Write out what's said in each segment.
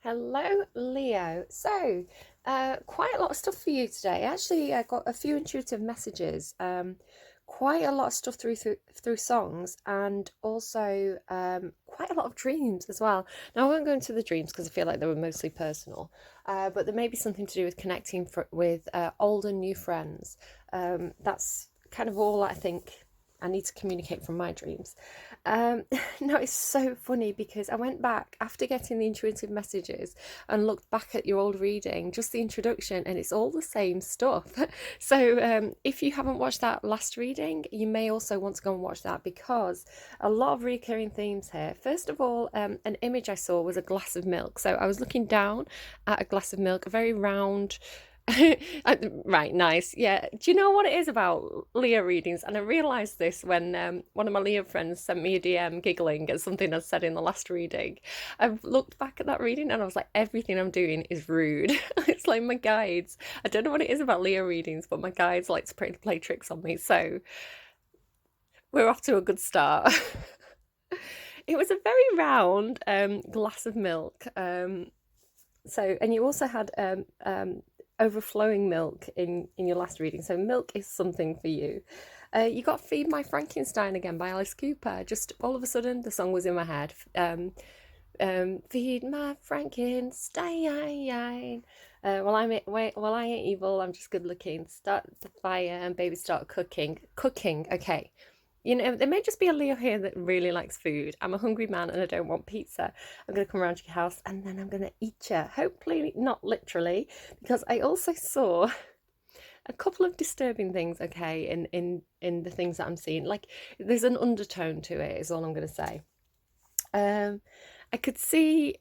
Hello, Leo. Quite a lot of stuff for you today. Actually, I got a few intuitive messages. Quite a lot of stuff through songs, and also quite a lot of dreams as well. Now, I won't go into the dreams because I feel like they were mostly personal. But there may be something to do with connecting with old and new friends. That's kind of all I think I need to communicate from my dreams. Um, no, it's so funny because I went back after getting the intuitive messages and looked back at your old reading, just the introduction, and it's all the same stuff. If you haven't watched that last reading, you may also want to go and watch that because a lot of recurring themes here. First of all, an image I saw was a glass of milk. So I was looking down at a glass of milk, a very round, right, nice. Yeah. Do you know what it is about Leo readings? And I realised this when one of my Leo friends sent me a DM giggling at something I said in the last reading. I've looked back at that reading and I was like, everything I'm doing is rude. It's like my guides. I don't know what it is about Leo readings, but my guides like to play tricks on me. So we're off to a good start. It was a very round glass of milk. And you also had overflowing milk in your last reading. So milk is something for you. You got Feed My Frankenstein again by Alice Cooper. Just all of a sudden, the song was in my head. Feed my Frankenstein. Well, I ain't evil. I'm just good looking. Start the fire and baby start cooking. Cooking, okay. You know, there may just be a Leo here that really likes food. I'm a hungry man and I don't want pizza. I'm going to come around to your house and then I'm going to eat you. Hopefully not literally, because I also saw a couple of disturbing things, okay, in the things that I'm seeing. Like, there's an undertone to it, is all I'm going to say. I could see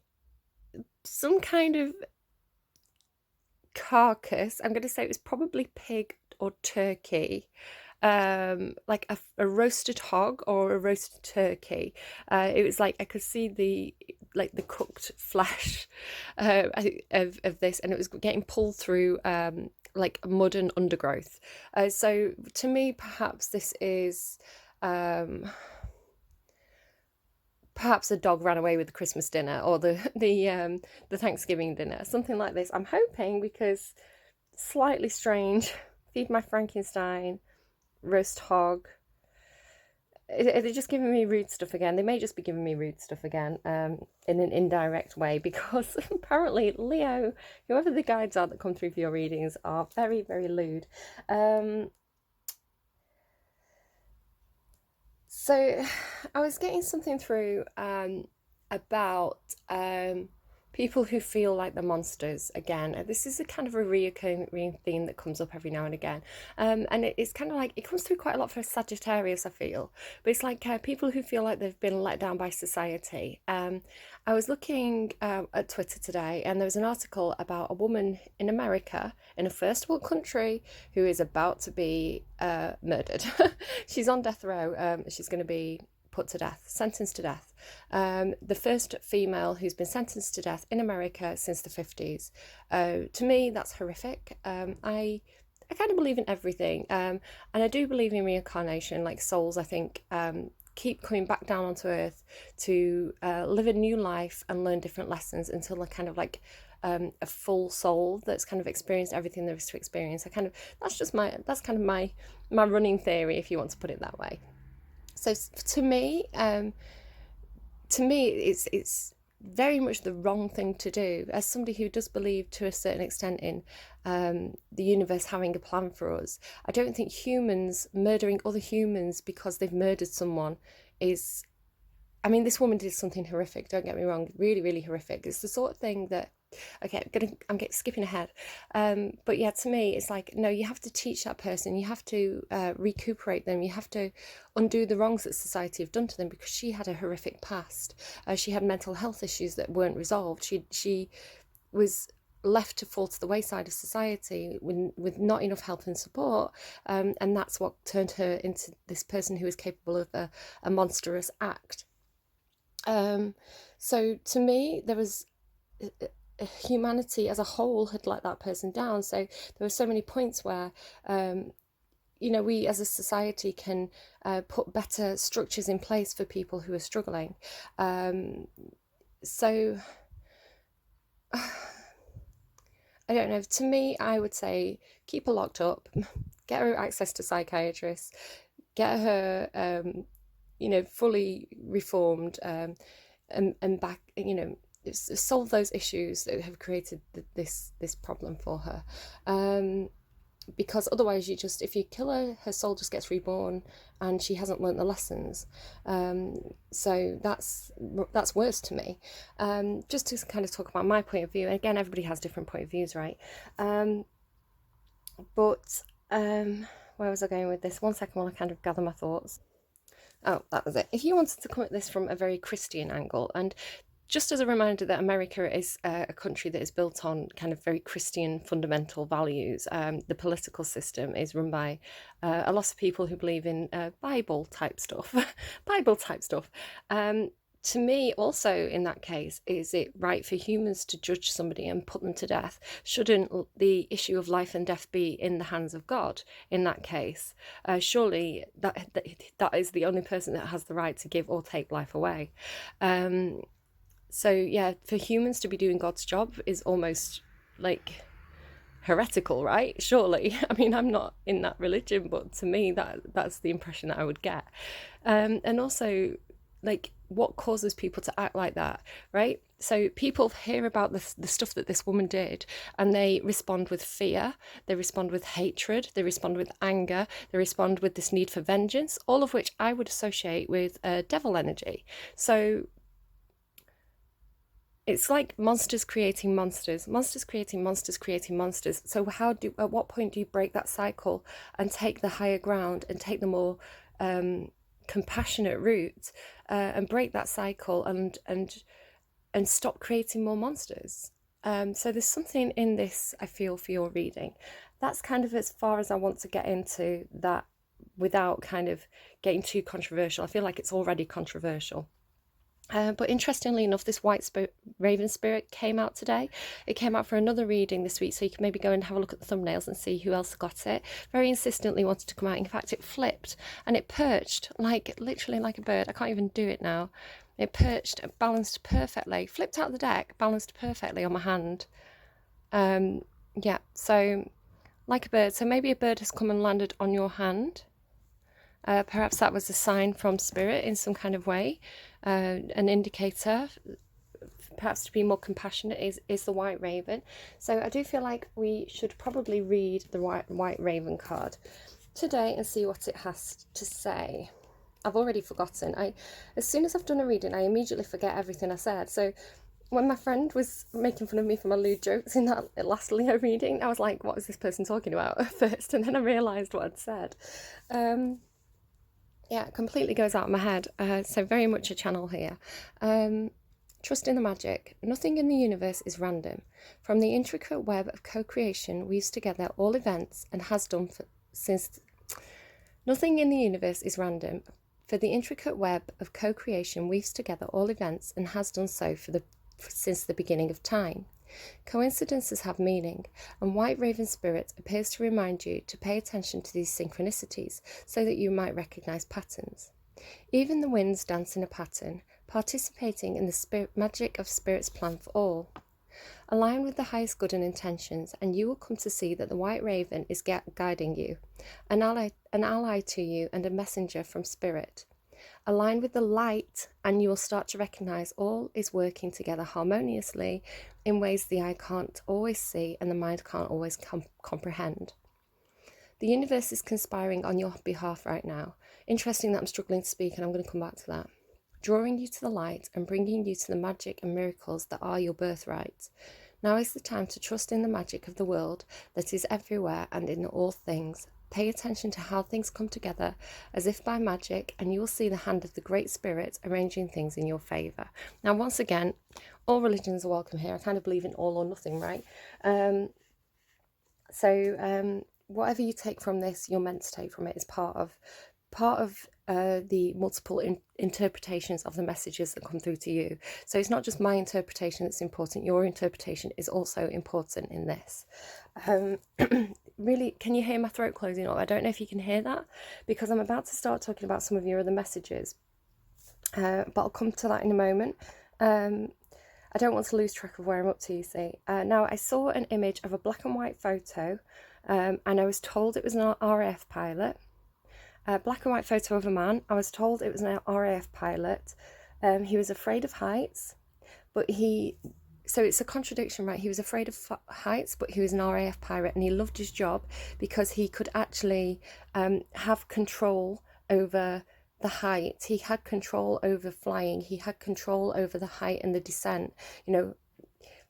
some kind of carcass. I'm going to say it was probably pig or turkey, like a roasted hog or a roasted turkey. It was like I could see the cooked flesh of this, and it was getting pulled through like mud and undergrowth. So to me, perhaps this is perhaps a dog ran away with the Christmas dinner or the Thanksgiving dinner, something like this. I'm hoping, because slightly strange. Feed My Frankenstein, roast hog. They're just giving me rude stuff again. They may just be giving me rude stuff again, in an indirect way, because apparently Leo, whoever the guides are that come through for your readings, are very, very lewd. So I was getting something through about people who feel like the monsters again. This is a kind of a reoccurring theme that comes up every now and again. And it's kind of like, it comes through quite a lot for Sagittarius, I feel. But it's like people who feel like they've been let down by society. I was looking at Twitter today, and there was an article about a woman in America, in a first world country, who is about to be murdered. She's on death row. She's going to be put to death, sentenced to death. The first female who's been sentenced to death in America since the 50s. To me, that's horrific. I kind of believe in everything, and I do believe in reincarnation. Like souls, I think, keep coming back down onto earth to live a new life and learn different lessons until they're kind of like a full soul that's kind of experienced everything there is to experience. That's kind of my running theory, if you want to put it that way. So to me, it's very much the wrong thing to do. As somebody who does believe to a certain extent in the universe having a plan for us, I don't think humans murdering other humans because they've murdered someone is. I mean, this woman did something horrific. Don't get me wrong, really, really horrific. It's the sort of thing that. Okay, I'm skipping ahead. But yeah, to me, it's like, no, you have to teach that person. You have to recuperate them. You have to undo the wrongs that society have done to them, because she had a horrific past. She had mental health issues that weren't resolved. She was left to fall to the wayside of society with not enough help and support, and that's what turned her into this person who is capable of a monstrous act. So to me, there was humanity as a whole had let that person down. So there were so many points where we as a society can put better structures in place for people who are struggling. So I don't know, to me, I would say keep her locked up, get her access to psychiatrists, get her, fully reformed, and back, solve those issues that have created this problem for her. Because otherwise, if you kill her, her soul just gets reborn, and she hasn't learnt the lessons. So that's worse to me. Just to kind of talk about my point of view, and again, everybody has different point of views, right? But where was I going with this? One second while I kind of gather my thoughts. Oh, that was it. If you wanted to come at this from a very Christian angle, and just as a reminder that America is a country that is built on kind of very Christian fundamental values. The political system is run by a lot of people who believe in Bible type stuff. Bible type stuff. To me, also in that case, is it right for humans to judge somebody and put them to death? Shouldn't the issue of life and death be in the hands of God in that case? Surely that is the only person that has the right to give or take life away. So yeah, for humans to be doing God's job is almost like heretical, right? Surely. I mean, I'm not in that religion, but to me that's the impression that I would get. And also, like, what causes people to act like that, right? So people hear about the stuff that this woman did, and they respond with fear, they respond with hatred, they respond with anger, they respond with this need for vengeance, all of which I would associate with devil energy. So it's like monsters creating monsters, monsters creating monsters creating monsters. So at what point do you break that cycle and take the higher ground and take the more compassionate route, and break that cycle and stop creating more monsters? So there's something in this, I feel, for your reading. That's kind of as far as I want to get into that without kind of getting too controversial. I feel like it's already controversial. But interestingly enough, this raven spirit came out today. It came out for another reading this week, so you can maybe go and have a look at the thumbnails and see who else got it. Very insistently wanted to come out. In fact, it flipped and it perched, literally like a bird. I can't even do it now. It perched, balanced perfectly, flipped out the deck, balanced perfectly on my hand. Yeah, so like a bird. So maybe a bird has come and landed on your hand. Perhaps that was a sign from spirit in some kind of way, an indicator, perhaps to be more compassionate, is the white raven. So I do feel like we should probably read the white raven card today and see what it has to say. I've already forgotten. As soon as I've done a reading, I immediately forget everything I said. So when my friend was making fun of me for my lewd jokes in that last Leo reading, I was like, what is this person talking about at first? And then I realised what I'd said. Yeah, it completely goes out of my head. So very much a channel here. Trust in the magic. Nothing in the universe is random. From the intricate web of co-creation weaves together all events and has done since... Nothing in the universe is random. For the intricate web of co-creation weaves together all events and has done so since the beginning of time. Coincidences have meaning, and White Raven Spirit appears to remind you to pay attention to these synchronicities so that you might recognize patterns. Even the winds dance in a pattern, participating in the magic of Spirit's plan for all. Align with the highest good and intentions, and you will come to see that the White Raven is guiding you, an ally to you and a messenger from Spirit. Align with the light, and you will start to recognize all is working together harmoniously in ways the eye can't always see and the mind can't always comprehend. The universe is conspiring on your behalf right now. Interesting that I'm struggling to speak, and I'm going to come back to that. Drawing you to the light and bringing you to the magic and miracles that are your birthright. Now is the time to trust in the magic of the world that is everywhere and in all things. Pay attention to how things come together as if by magic, and you will see the hand of the Great Spirit arranging things in your favour. Now, once again, all religions are welcome here. I kind of believe in all or nothing, right? So whatever you take from this, you're meant to take from it as part of the multiple interpretations of the messages that come through to you. So it's not just my interpretation that's important, your interpretation is also important in this. Really, can you hear my throat closing up? I don't know if you can hear that, because I'm about to start talking about some of your other messages, but I'll come to that in a moment. I don't want to lose track of where I'm up to, you see. Now, I saw an image of a black and white photo, and I was told it was an RAF pilot. A black and white photo of a man. I was told it was an RAF pilot. He was afraid of heights, but so it's a contradiction, right? He was afraid of heights, but he was an RAF pilot, and he loved his job because he could actually have control over the height. He had control over flying. He had control over the height and the descent. You know,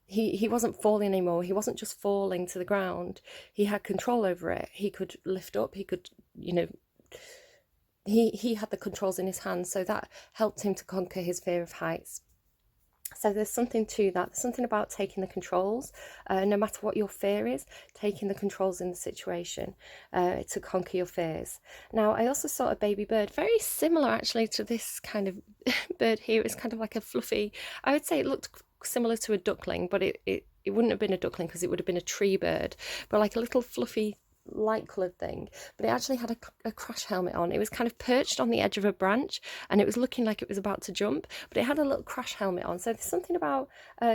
he wasn't falling anymore. He wasn't just falling to the ground. He had control over it. He could lift up. He could, you know, he had the controls in his hands. So that helped him to conquer his fear of heights. So there's something to that. There's something about taking the controls, no matter what your fear is, taking the controls in the situation to conquer your fears. Now, I also saw a baby bird, very similar actually to this kind of bird here. It's kind of like a fluffy, I would say it looked similar to a duckling, but it wouldn't have been a duckling because it would have been a tree bird, but like a little fluffy light coloured thing, but it actually had a crash helmet on. It was kind of perched on the edge of a branch and it was looking like it was about to jump, but it had a little crash helmet on. So there's something about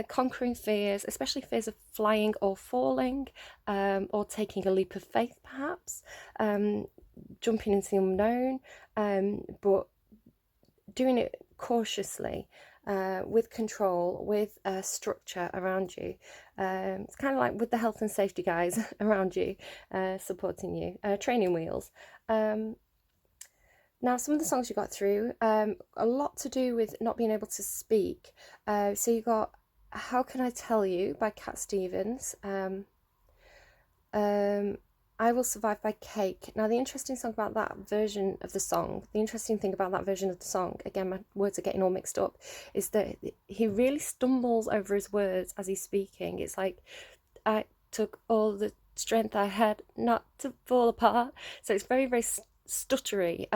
conquering fears, especially fears of flying or falling, or taking a leap of faith perhaps, jumping into the unknown, but doing it cautiously, with control, with structure around you. It's kind of like with the health and safety guys around you, supporting you, training wheels. Now, some of the songs you got through, a lot to do with not being able to speak. So you got How Can I Tell You by Cat Stevens. I Will Survive by Cake. Now, the interesting thing about that version of the song, again, my words are getting all mixed up, is that he really stumbles over his words as he's speaking. It's like, I took all the strength I had not to fall apart. So it's very, very stuttery.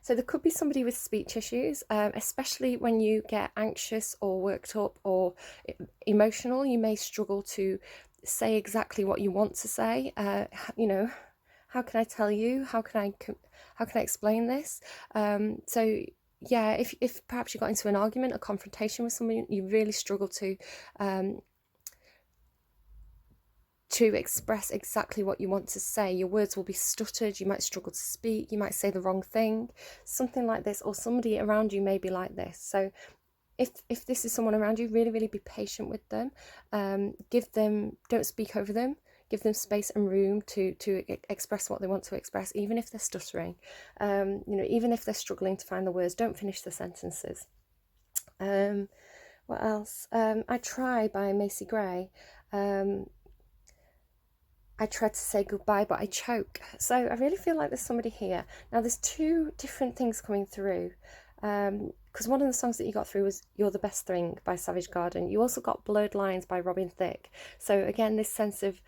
So there could be somebody with speech issues, especially when you get anxious or worked up or emotional. You may struggle to say exactly what you want to say. You know, how can I tell you? How can I explain this? So yeah, if perhaps you got into an argument, a confrontation with someone, you really struggle to express exactly what you want to say. Your words will be stuttered. You might struggle to speak. You might say the wrong thing, something like this, or somebody around you may be like this. So if this is someone around you, really, really be patient with them. Don't speak over them. Give them space and room to express what they want to express, even if they're stuttering. You know, even if they're struggling to find the words, don't finish the sentences. What else? I Try by Macy Gray. I tried to say goodbye, but I choke. So I really feel like there's somebody here. Now, there's two different things coming through. Because one of the songs that you got through was You're the Best Thing by Savage Garden. You also got Blurred Lines by Robin Thicke. So again, this sense of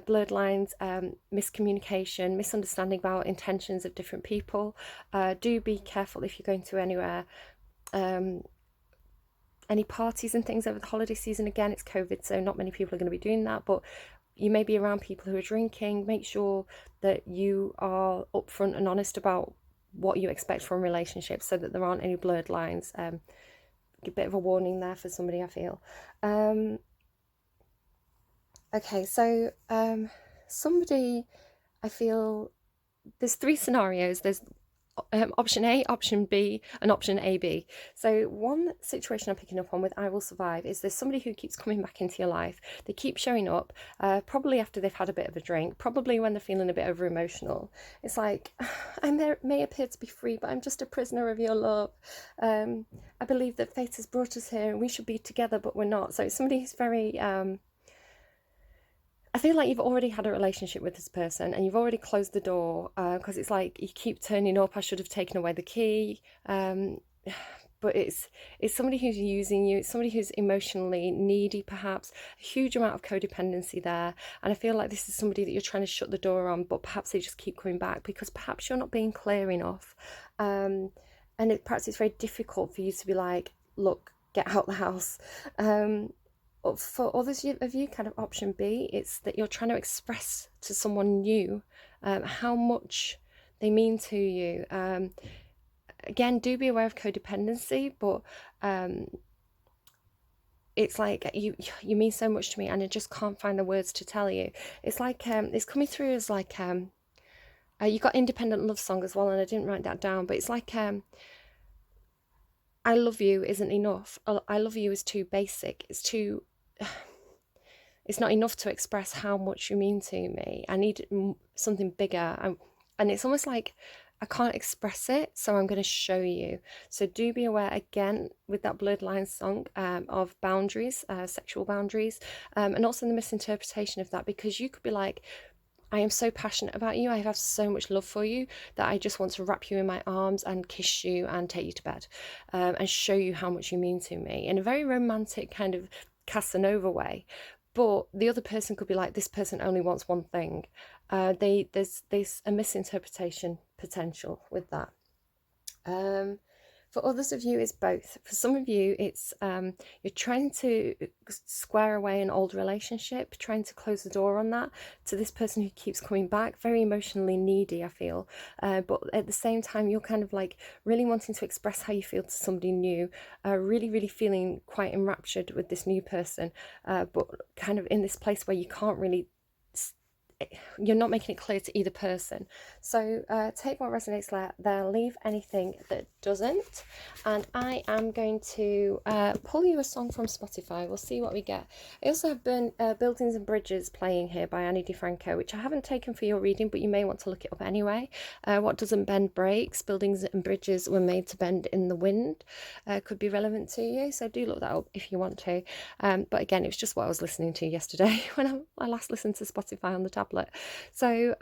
blurred lines, miscommunication, misunderstanding about intentions of different people. Do be careful if you're going to anywhere, any parties and things over the holiday season. Again, it's COVID, so not many people are going to be doing that, but you may be around people who are drinking. Make sure that you are upfront and honest about what you expect from relationships so that there aren't any blurred lines. A bit of a warning there for somebody, I feel. Okay, so somebody, I feel there's three scenarios. There's option A, option B, and option AB. So one situation I'm picking up on with I Will Survive is there's somebody who keeps coming back into your life. They keep showing up, probably after they've had a bit of a drink, probably when they're feeling a bit over emotional. It's like, I may appear to be free, but I'm just a prisoner of your love. I believe that fate has brought us here and we should be together, but we're not. So it's somebody who's very I feel like you've already had a relationship with this person and you've already closed the door, because it's like you keep turning up. I should have taken away the key. But it's somebody who's using you. It's somebody who's emotionally needy, perhaps. A huge amount of codependency there. And I feel like this is somebody that you're trying to shut the door on, but perhaps they just keep coming back because perhaps you're not being clear enough. And perhaps it's very difficult for you to be like, look, get out the house. For others of you, kind of option B, it's that you're trying to express to someone new how much they mean to you. Again, do be aware of codependency, but it's like you mean so much to me, and I just can't find the words to tell you. It's like it's coming through as like you got independent love song as well, and I didn't write that down, but it's like I love you isn't enough. I love you is too basic. It's too it's not enough to express how much you mean to me. I need something bigger. And it's almost like I can't express it, so I'm going to show you. So do be aware, again, with that blurred lines song, of boundaries, sexual boundaries, and also the misinterpretation of that, because you could be like, I am so passionate about you. I have so much love for you that I just want to wrap you in my arms and kiss you and take you to bed, and show you how much you mean to me in a very romantic kind of Casanova way. But the other person could be like, this person only wants one thing. There's a misinterpretation potential with that. For others of you, it's both. For some of you, it's you're trying to square away an old relationship, trying to close the door on that to this person who keeps coming back, very emotionally needy, I feel. But at the same time, you're kind of like really wanting to express how you feel to somebody new, really, really feeling quite enraptured with this new person, but kind of in this place where you can't really, you're not making it clear to either person. So take what resonates there, leave anything that doesn't, and I am going to pull you a song from Spotify. We'll see what we get. I also have Buildings and Bridges playing here by Annie DiFranco, which I haven't taken for your reading, but you may want to look it up anyway. What doesn't bend breaks. Buildings and bridges were made to bend in the wind. Could be relevant to you, so do look that up if you want to. But again, it was just what I was listening to yesterday when I last listened to Spotify on the tablet. So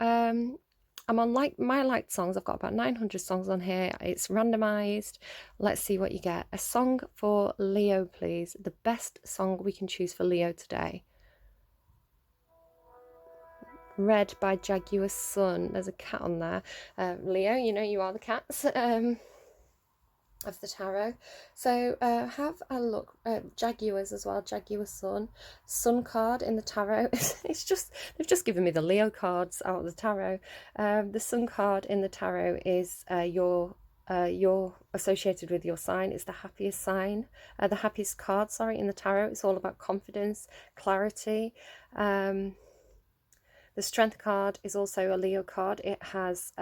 I'm on my liked songs. I've got about 900 songs on here. It's randomized. Let's see what you get. A song for Leo, please. The best song we can choose for Leo today. Red by Jaguar Sun. There's a cat on there. Leo, you know you are the cats. Of the tarot. So have a look. Jaguars as well. Jaguar Sun card in the tarot. It's just, they've just given me the Leo cards out of the tarot. The Sun card in the tarot is you're associated with your sign. It's the happiest sign, the happiest card, sorry, in the tarot. It's all about confidence, clarity. The Strength card is also a Leo card. It has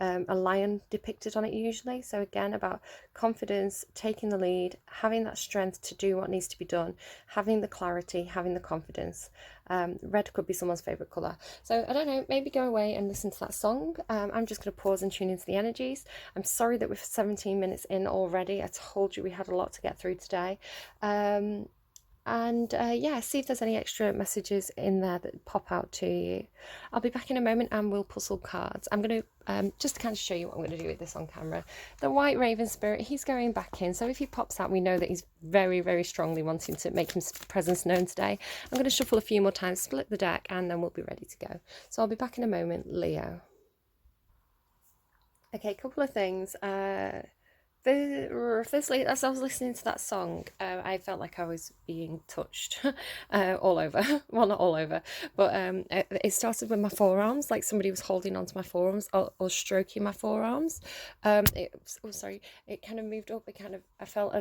a lion depicted on it usually. So again, about confidence, taking the lead, having that strength to do what needs to be done, having the clarity, having the confidence. Red could be someone's favourite colour. So I don't know, maybe go away and listen to that song. I'm just going to pause and tune into the energies. I'm sorry that we're 17 minutes in already. I told you we had a lot to get through today. And yeah, see if there's any extra messages in there that pop out to you. I'll be back in a moment and we'll puzzle cards. I'm going to just to kind of show you what I'm going to do with this on camera. The White Raven Spirit, he's going back in. So if he pops out, we know that he's very, very strongly wanting to make his presence known today. I'm going to shuffle a few more times, split the deck, and then we'll be ready to go. So I'll be back in a moment, Leo. Okay, a couple of things. Firstly, as I was listening to that song, I felt like I was being touched all over. Well, not all over, but it started with my forearms, like somebody was holding onto my forearms or stroking my forearms. It kind of moved up. I felt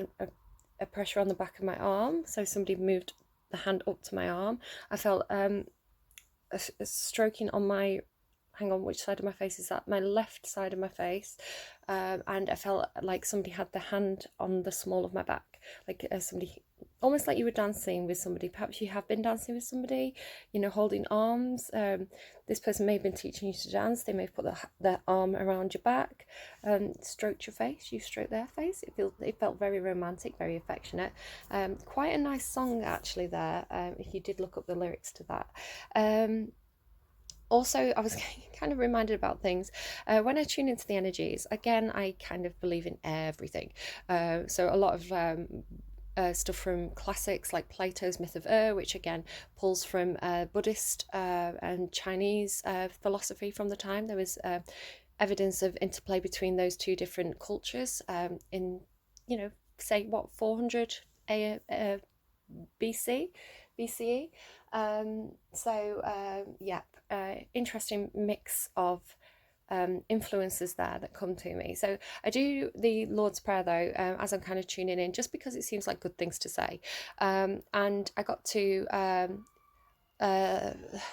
a pressure on the back of my arm, so somebody moved the hand up to my arm. I felt a stroking on my, hang on, which side of my face is that? My left side of my face. And I felt like somebody had the hand on the small of my back, like somebody, almost like you were dancing with somebody. Perhaps you have been dancing with somebody, you know, holding arms. This person may have been teaching you to dance. They may have put their arm around your back, stroked your face. You stroked their face. It felt very romantic, very affectionate. Quite a nice song actually there, if you did look up the lyrics to that. Also, I was kind of reminded about things when I tune into the energies. Again, I kind of believe in everything. So a lot of stuff from classics like Plato's Myth of which again pulls from Buddhist and Chinese philosophy from the time. There was evidence of interplay between those two different cultures in, you know, say what, 400 BCE. Interesting mix of influences there that come to me. So I do the Lord's Prayer though, as I'm kind of tuning in, just because it seems like good things to say. And I got to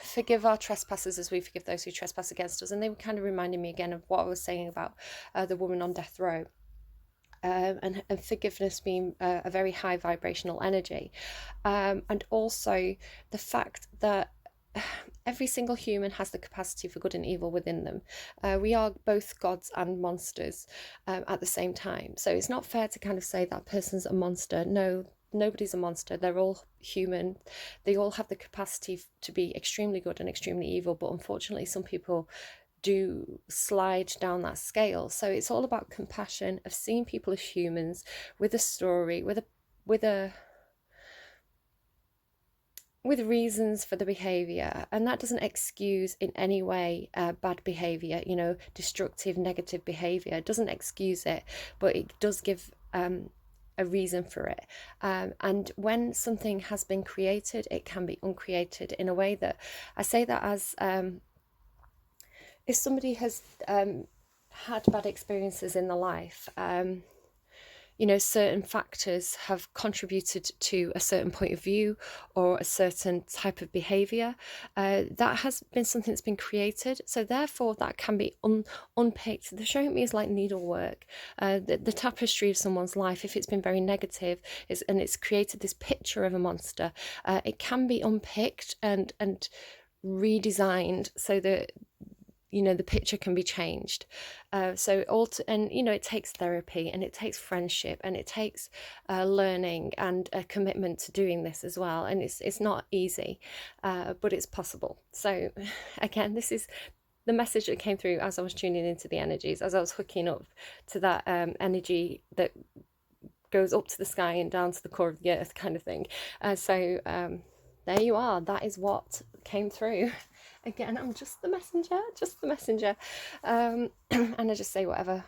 forgive our trespasses as we forgive those who trespass against us, and they were kind of reminding me again of what I was saying about the woman on death row. And forgiveness being a very high vibrational energy, and also the fact that every single human has the capacity for good and evil within them. We are both gods and monsters at the same time. So it's not fair to kind of say that person's a monster. No, nobody's a monster. They're all human. They all have the capacity to be extremely good and extremely evil. But unfortunately, some people do slide down that scale. So it's all about compassion, of seeing people as humans with a story, with reasons for the behavior, and that doesn't excuse in any way bad behavior, destructive, negative behavior. It doesn't excuse it, but it does give a reason for it. And when something has been created, it can be uncreated in a way that I say that as if somebody has had bad experiences in their life, certain factors have contributed to a certain point of view or a certain type of behavior. That has been something that's been created. So therefore that can be unpicked. The showing me is like needlework. The tapestry of someone's life, if it's been very negative and it's created this picture of a monster, it can be unpicked and redesigned so that the picture can be changed. It takes therapy, and it takes friendship, and it takes learning and a commitment to doing this as well. And it's not easy, but it's possible. So again, this is the message that came through as I was tuning into the energies, as I was hooking up to that energy that goes up to the sky and down to the core of the earth kind of thing. There you are. That is what came through. Again, I'm just the messenger. And I just say whatever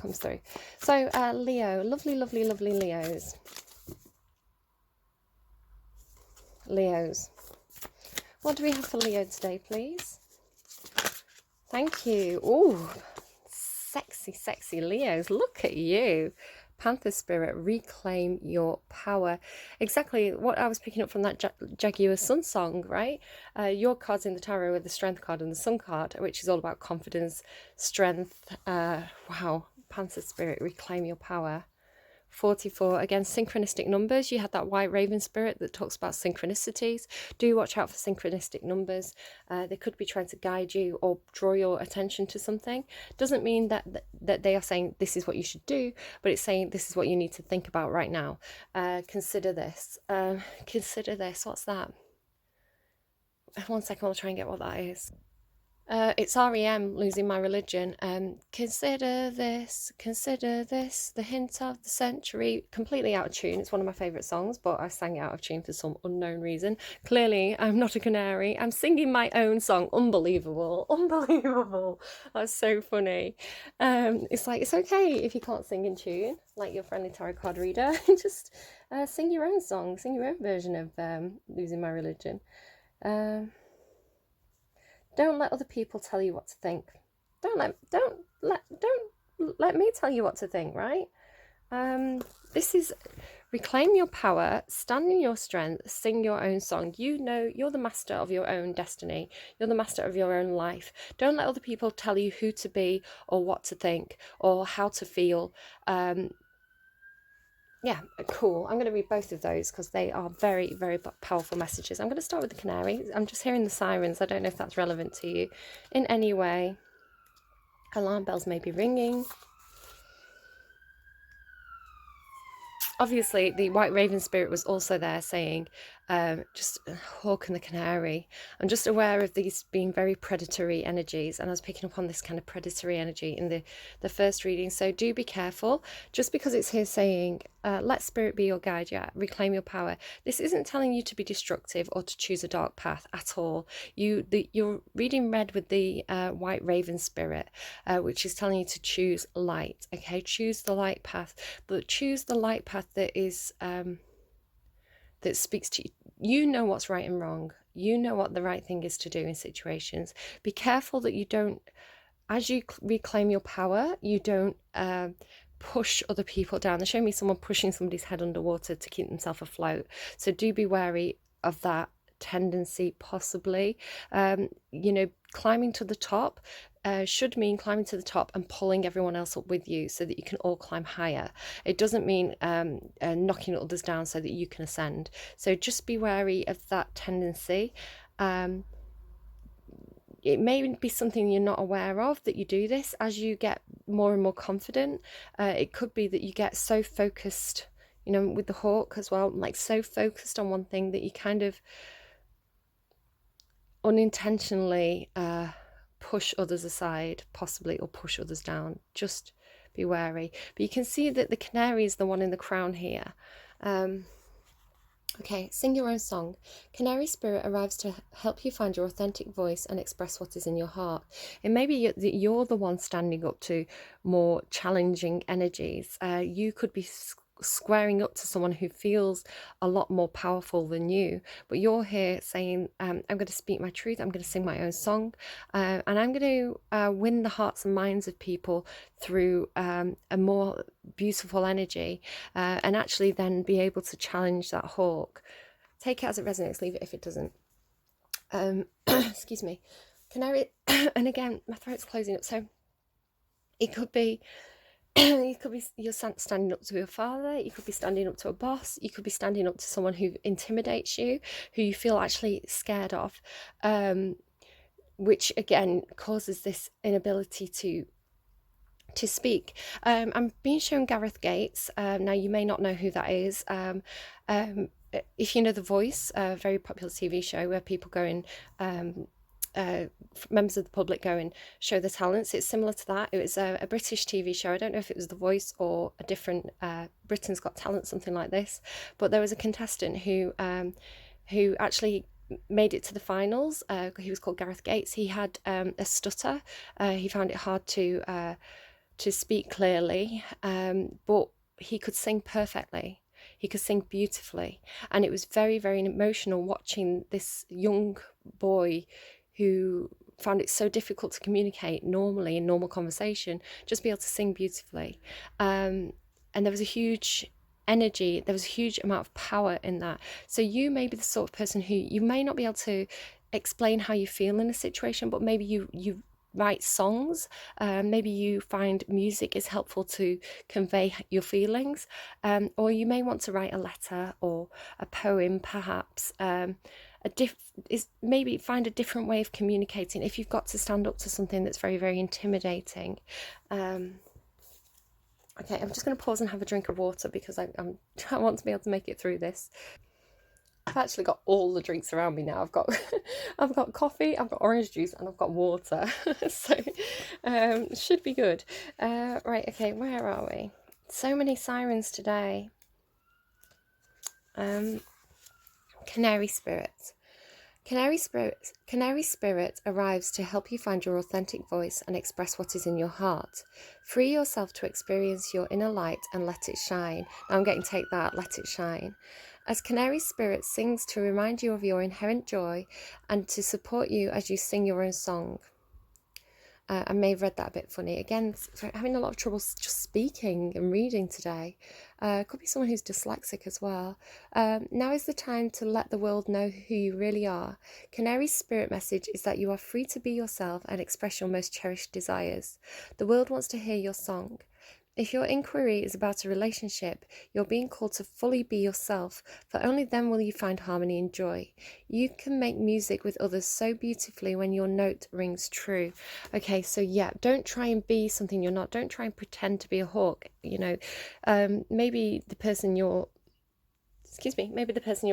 comes through. So Leo, lovely Leos. What do we have for Leo today, please? Thank you. Oh, sexy Leos. Look at you. Panther spirit, reclaim your power. Exactly what I was picking up from that Jaguar Sun song, right? Your cards in the tarot are the Strength card and the Sun card, which is all about confidence, strength. Wow, Panther spirit, reclaim your power. 44, again, synchronistic numbers. You had that white raven spirit that talks about synchronicities. Do watch out for synchronistic numbers. They could be trying to guide you or draw your attention to something. Doesn't mean that they are saying this is what you should do, but it's saying this is what you need to think about right now. Consider this. What's that? 1 second, I'll try and get what that is. It's REM, Losing My Religion. Consider this, the hint of the century. Completely out of tune. It's one of my favourite songs, but I sang it out of tune for some unknown reason. Clearly, I'm not a canary. I'm singing my own song. Unbelievable. That's so funny. It's like, it's okay if you can't sing in tune, like your friendly tarot card reader. Just sing your own song. Sing your own version of Losing My Religion. Don't let other people tell you what to think. Don't let me tell you what to think, right? This is reclaim your power, stand in your strength, sing your own song. You're the master of your own destiny. You're the master of your own life. Don't let other people tell you who to be or what to think or how to feel. Yeah, cool. I'm going to read both of those because they are very, very powerful messages. I'm going to start with the canary. I'm just hearing the sirens. I don't know if that's relevant to you in any way. Alarm bells may be ringing. Obviously, the white raven spirit was also there saying, just hawk and the canary. I'm just aware of these being very predatory energies, and I was picking up on this kind of predatory energy in the first reading. So do be careful. Just because it's here saying, let spirit be your guide, reclaim your power. This isn't telling you to be destructive or to choose a dark path at all. You're reading red with the white raven spirit, which is telling you to choose light. Okay, choose the light path, but choose the light path that is that speaks to you. You know what's right and wrong. You know what the right thing is to do in situations. Be careful that you don't as you reclaim your power, you don't push other people down. They show me someone pushing somebody's head underwater to keep themselves afloat. So do be wary of that tendency, possibly. You know, climbing to the top should mean climbing to the top and pulling everyone else up with you so that you can all climb higher. It doesn't mean knocking others down so that you can ascend. So just be wary of that tendency. It may be something you're not aware of, that you do this as you get more and more confident. It could be that you get so focused, you know, with the hawk as well, like so focused on one thing that you kind of unintentionally push others aside, possibly, or push others down. Just be wary. But you can see that the canary is the one in the crown here. Okay, sing your own song. Canary spirit arrives to help you find your authentic voice and express what is in your heart. It may be that you're the one standing up to more challenging energies. You could be squaring up to someone who feels a lot more powerful than you, but you're here saying, I'm going to speak my truth, I'm going to sing my own song, and I'm going to win the hearts and minds of people through a more beautiful energy, and actually then be able to challenge that hawk. Take it as it resonates, leave it if it doesn't. Excuse me. Canary, and again, my throat's closing up, so it could be you're standing up to your father, you could be standing up to a boss, you could be standing up to someone who intimidates you, who you feel actually scared of, which again causes this inability to speak. I'm being shown Gareth Gates. Now you may not know who that is. If you know The Voice, a very popular TV show where people go in, members of the public go and show their talents. It's similar to that. It was a British TV show. I don't know if it was The Voice or a different Britain's Got Talent, something like this. But there was a contestant who actually made it to the finals. He was called Gareth Gates. He had a stutter. He found it hard to speak clearly, but he could sing perfectly. He could sing beautifully, and it was very, very emotional watching this young boy who found it so difficult to communicate normally in normal conversation, just be able to sing beautifully. And there was a huge energy, there was a huge amount of power in that. So you may be the sort of person who you may not be able to explain how you feel in a situation, but maybe you write songs, maybe you find music is helpful to convey your feelings, or you may want to write a letter or a poem, perhaps. Maybe find a different way of communicating if you've got to stand up to something that's very, very intimidating. Okay, I'm just going to pause and have a drink of water because I want to be able to make it through this. I've actually got all the drinks around me now. I've got I've got coffee, I've got orange juice, and I've got water. So should be good. Right, okay, where are we? So many sirens today. Canary spirit. Canary spirit arrives to help you find your authentic voice and express what is in your heart. Free yourself to experience your inner light and let it shine. Now I'm getting to take that, let it shine. As canary spirit sings to remind you of your inherent joy and to support you as you sing your own song. I may have read that a bit funny. Again, having a lot of trouble just speaking and reading today. Could be someone who's dyslexic as well. Now is the time to let the world know who you really are. Canary's spirit message is that you are free to be yourself and express your most cherished desires. The world wants to hear your song. If your inquiry is about a relationship, you're being called to fully be yourself, for only then will you find harmony and joy. You can make music with others so beautifully when your note rings true. Okay, so yeah, don't try and be something you're not. Don't try and pretend to be a hawk. You know, maybe the person you're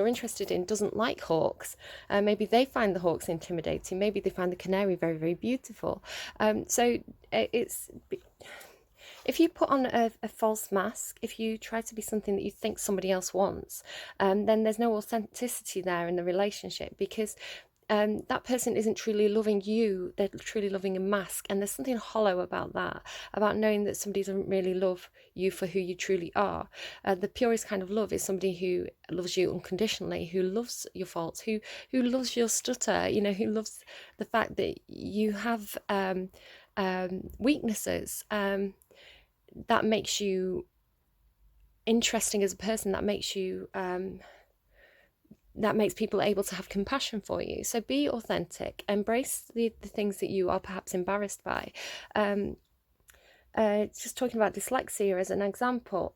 interested in doesn't like hawks. Maybe they find the hawks intimidating. Maybe they find the canary very, very beautiful. If you put on a false mask, if you try to be something that you think somebody else wants, then there's no authenticity there in the relationship, because that person isn't truly loving you, they're truly loving a mask. And there's something hollow about that, about knowing that somebody doesn't really love you for who you truly are. The purest kind of love is somebody who loves you unconditionally, who loves your faults, who loves your stutter, you know, who loves the fact that you have weaknesses, that makes you interesting as a person, that makes you that makes people able to have compassion for you. So be authentic, embrace the things that you are perhaps embarrassed by. Just talking about dyslexia as an example,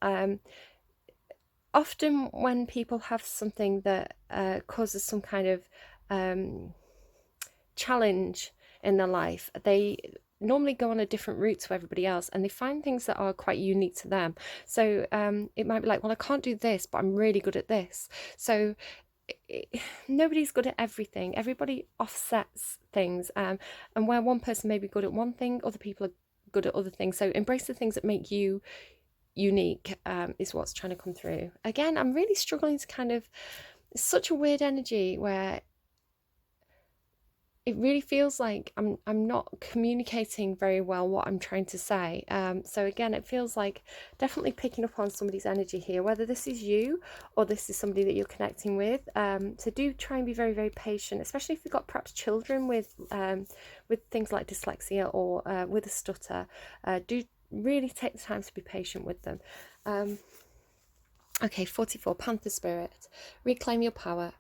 often when people have something that causes some kind of challenge in their life, they normally go on a different route to everybody else, and they find things that are quite unique to them. So it might be like, well, I can't do this, but I'm really good at this. So nobody's good at everything. Everybody offsets things, and where one person may be good at one thing, other people are good at other things. So embrace the things that make you unique, is what's trying to come through. Again, I'm really struggling to kind of, it's such a weird energy where it really feels like I'm not communicating very well what I'm trying to say. So again, it feels like definitely picking up on somebody's energy here, whether this is you or this is somebody that you're connecting with. So do try and be very, very patient, especially if you've got perhaps children with things like dyslexia or with a stutter. Do really take the time to be patient with them. Okay, 44, Panther Spirit. Reclaim your power.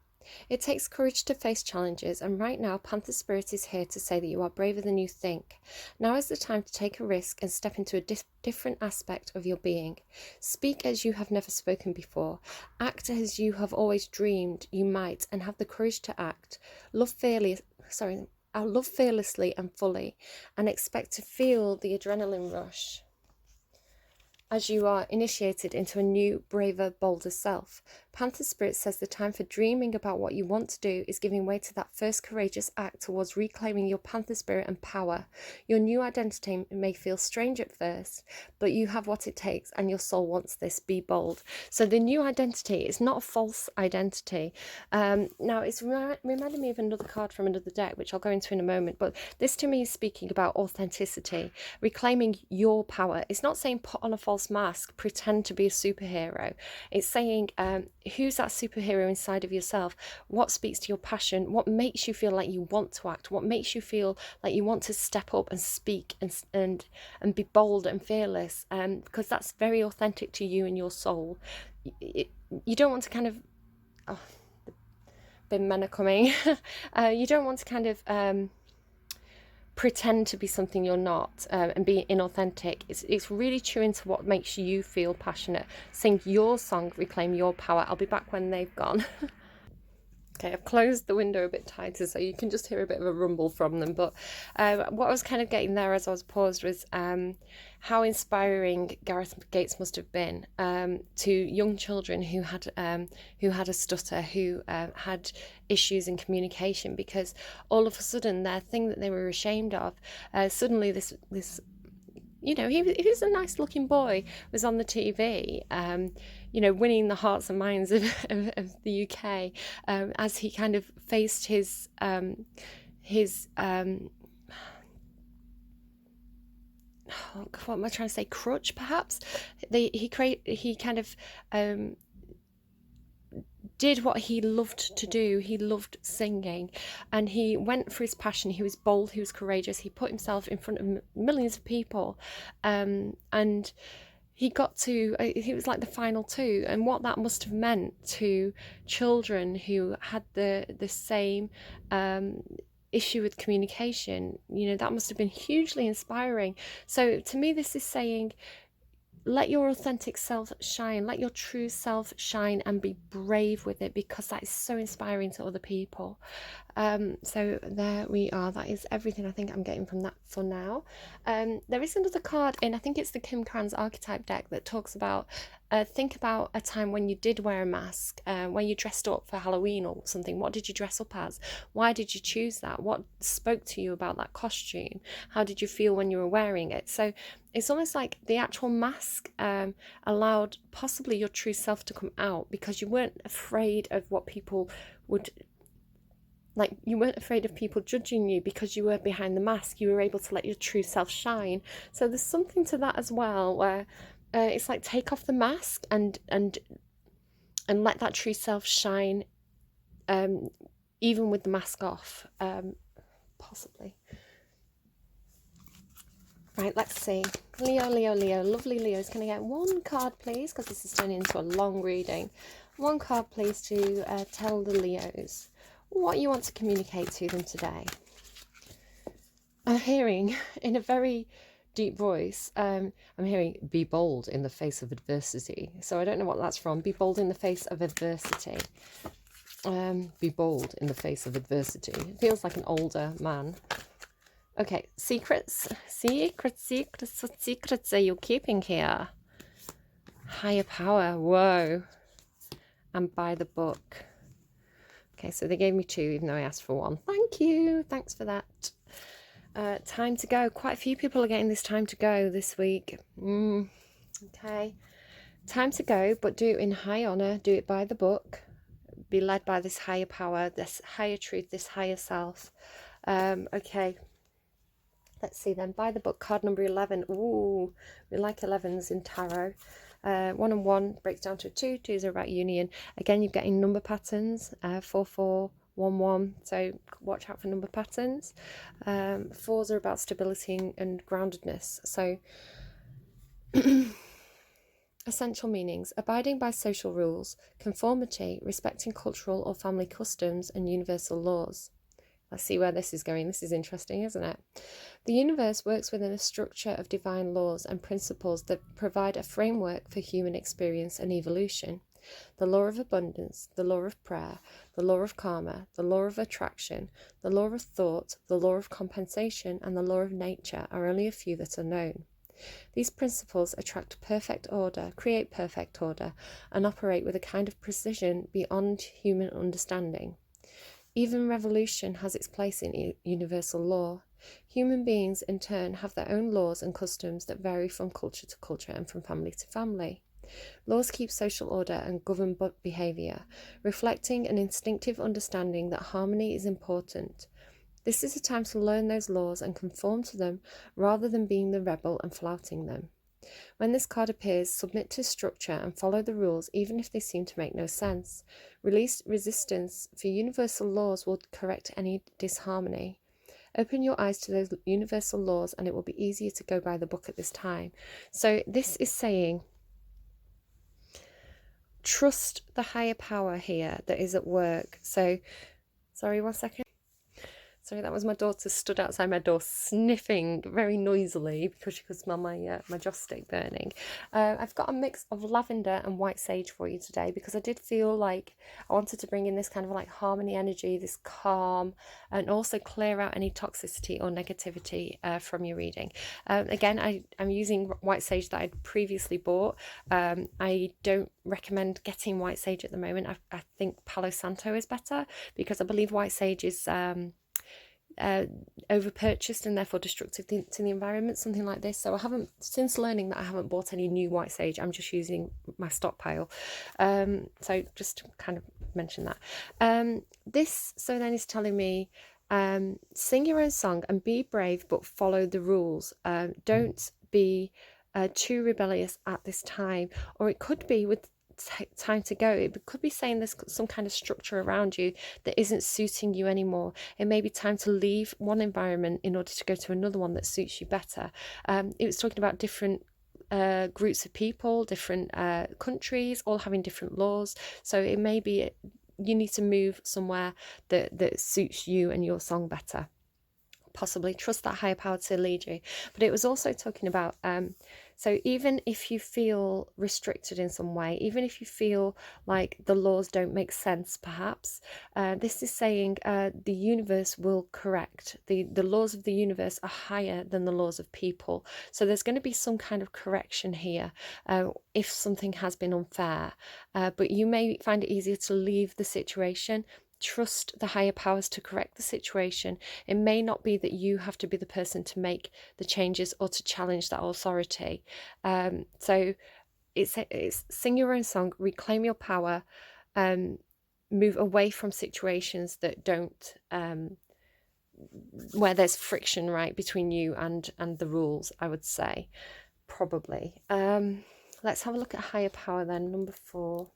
It takes courage to face challenges, and right now Panther Spirit is here to say that you are braver than you think. Now is the time to take a risk and step into a different aspect of your being. Speak as you have never spoken before. Act as you have always dreamed you might, and have the courage to act. Love fearlessly and fully, and expect to feel the adrenaline rush as you are initiated into a new, braver, bolder self. Panther Spirit says the time for dreaming about what you want to do is giving way to that first courageous act towards reclaiming your Panther Spirit and power. Your new identity may feel strange at first, but you have what it takes and your soul wants this. Be bold. So the new identity is not a false identity. Now it's reminding me of another card from another deck, which I'll go into in a moment, but this to me is speaking about authenticity, reclaiming your power. It's not saying put on a false mask, pretend to be a superhero. It's saying who's that superhero inside of yourself? What speaks to your passion? What makes you feel like you want to act? What makes you feel like you want to step up and speak and be bold and fearless? Because that's very authentic to you and your soul. You don't want to kind of, oh, the men are coming. You don't want to kind of pretend to be something you're not, and be inauthentic. It's really true into what makes you feel passionate. Sing your song, reclaim your power. I'll be back when they've gone. Okay, I've closed the window a bit tighter so you can just hear a bit of a rumble from them. But what I was kind of getting there as I was paused was how inspiring Gareth Gates must have been to young children who had a stutter, who had issues in communication, because all of a sudden their thing that they were ashamed of, suddenly this he was a nice looking boy, was on the TV, winning the hearts and minds of the UK, as he kind of faced his what am I trying to say, crutch perhaps. He kind of did what he loved to do. He loved singing, and he went for his passion. He was bold, he was courageous, he put himself in front of millions of people, and he was like the final two, and what that must have meant to children who had the same issue with communication. That must have been hugely inspiring. So to me, this is saying, let your authentic self shine, let your true self shine, and be brave with it, because that is so inspiring to other people. So there we are. That is everything I think I'm getting from that for now. There is another card in, I think it's the Kim Kranz archetype deck, that talks about think about a time when you did wear a mask, when you dressed up for Halloween or something. What did you dress up as? Why did you choose that? What spoke to you about that costume? How did you feel when you were wearing it? So it's almost like the actual mask allowed possibly your true self to come out, because you weren't afraid of what people would, like, you weren't afraid of people judging you because you were behind the mask. You were able to let your true self shine. So there's something to that as well, where it's like, take off the mask and let that true self shine, even with the mask off, possibly. Right, let's see. Leo, Leo, Leo. Lovely Leos. Can I get one card, please? Because this is turning into a long reading. One card, please, to tell the Leos what you want to communicate to them today. I'm hearing in a very deep voice, I'm hearing be bold in the face of adversity. So I don't know what that's from. Be bold in the face of adversity. Be bold in the face of adversity. It feels like an older man. Okay, secrets. Secrets. What secrets are you keeping here? Higher power. Whoa. And by the book. Okay, so they gave me two, even though I asked for one. Thank you. Thanks for that. Time to go. Quite a few people are getting this time to go this week. Okay. Time to go, but do it in high honour. Do it by the book. Be led by this higher power, this higher truth, this higher self. Okay. Let's see then. By the book, card number 11. Ooh, we like 11s in tarot. 1 and 1 breaks down to 2. 2s are about union. Again, you're getting number patterns. 4, 4, 1, 1. So watch out for number patterns. 4s are about stability and groundedness. So essential meanings: abiding by social rules, conformity, respecting cultural or family customs and universal laws. Let's see where this is going. This is interesting, isn't it? The universe works within a structure of divine laws and principles that provide a framework for human experience and evolution. The law of abundance, the law of prayer, the law of karma, the law of attraction, the law of thought, the law of compensation, and the law of nature are only a few that are known. These principles attract perfect order, create perfect order, and operate with a kind of precision beyond human understanding. Even revolution has its place in universal law. Human beings, in turn, have their own laws and customs that vary from culture to culture and from family to family. Laws keep social order and govern behaviour, reflecting an instinctive understanding that harmony is important. This is a time to learn those laws and conform to them rather than being the rebel and flouting them. When this card appears, submit to structure and follow the rules even if they seem to make no sense. Release resistance, for universal laws will correct any disharmony. Open your eyes to those universal laws and it will be easier to go by the book at this time. So this is saying, trust the higher power here that is at work. So, sorry, 1 second. Sorry, that was my daughter stood outside my door sniffing very noisily because she could smell my my joss stick burning. I've got a mix of lavender and white sage for you today because I did feel like I wanted to bring in this kind of like harmony energy, this calm, and also clear out any toxicity or negativity from your reading. Again, I'm using white sage that I'd previously bought. I don't recommend getting white sage at the moment. I think Palo Santo is better because I believe white sage is over purchased and therefore destructive to the environment, something like this. So I haven't, since learning that, I haven't bought any new white sage. I'm just using my stockpile. So just to kind of mention that. This so then is telling me, sing your own song and be brave but follow the rules. Don't be too rebellious at this time, or it could be with time to go. It could be saying there's some kind of structure around you that isn't suiting you anymore. It may be time to leave one environment in order to go to another one that suits you better. It was talking about different groups of people, different countries, all having different laws. So it may be you need to move somewhere that suits you and your song better. Possibly trust that higher power to lead you. But it was also talking about so even if you feel restricted in some way, even if you feel like the laws don't make sense, perhaps, this is saying the universe will correct. The laws of the universe are higher than the laws of people. So there's going to be some kind of correction here if something has been unfair. But you may find it easier to leave the situation. Trust the higher powers to correct the situation. It may not be that you have to be the person to make the changes or to challenge that authority. So it's sing your own song, reclaim your power, move away from situations that don't, where there's friction, right, between you and the rules, I would say, probably. Let's have a look at higher power then, number 4.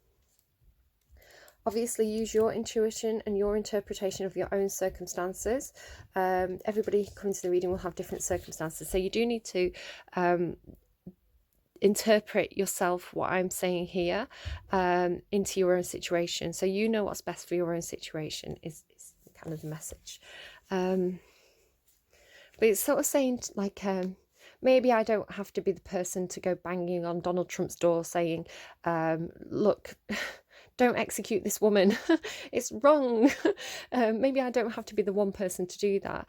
Obviously, use your intuition and your interpretation of your own circumstances. Everybody coming to the reading will have different circumstances, so you do need to interpret yourself what I'm saying here into your own situation, so you know what's best for your own situation is kind of the message. But it's sort of saying like, maybe I don't have to be the person to go banging on Donald Trump's door saying, look, don't execute this woman, it's wrong. Maybe I don't have to be the one person to do that.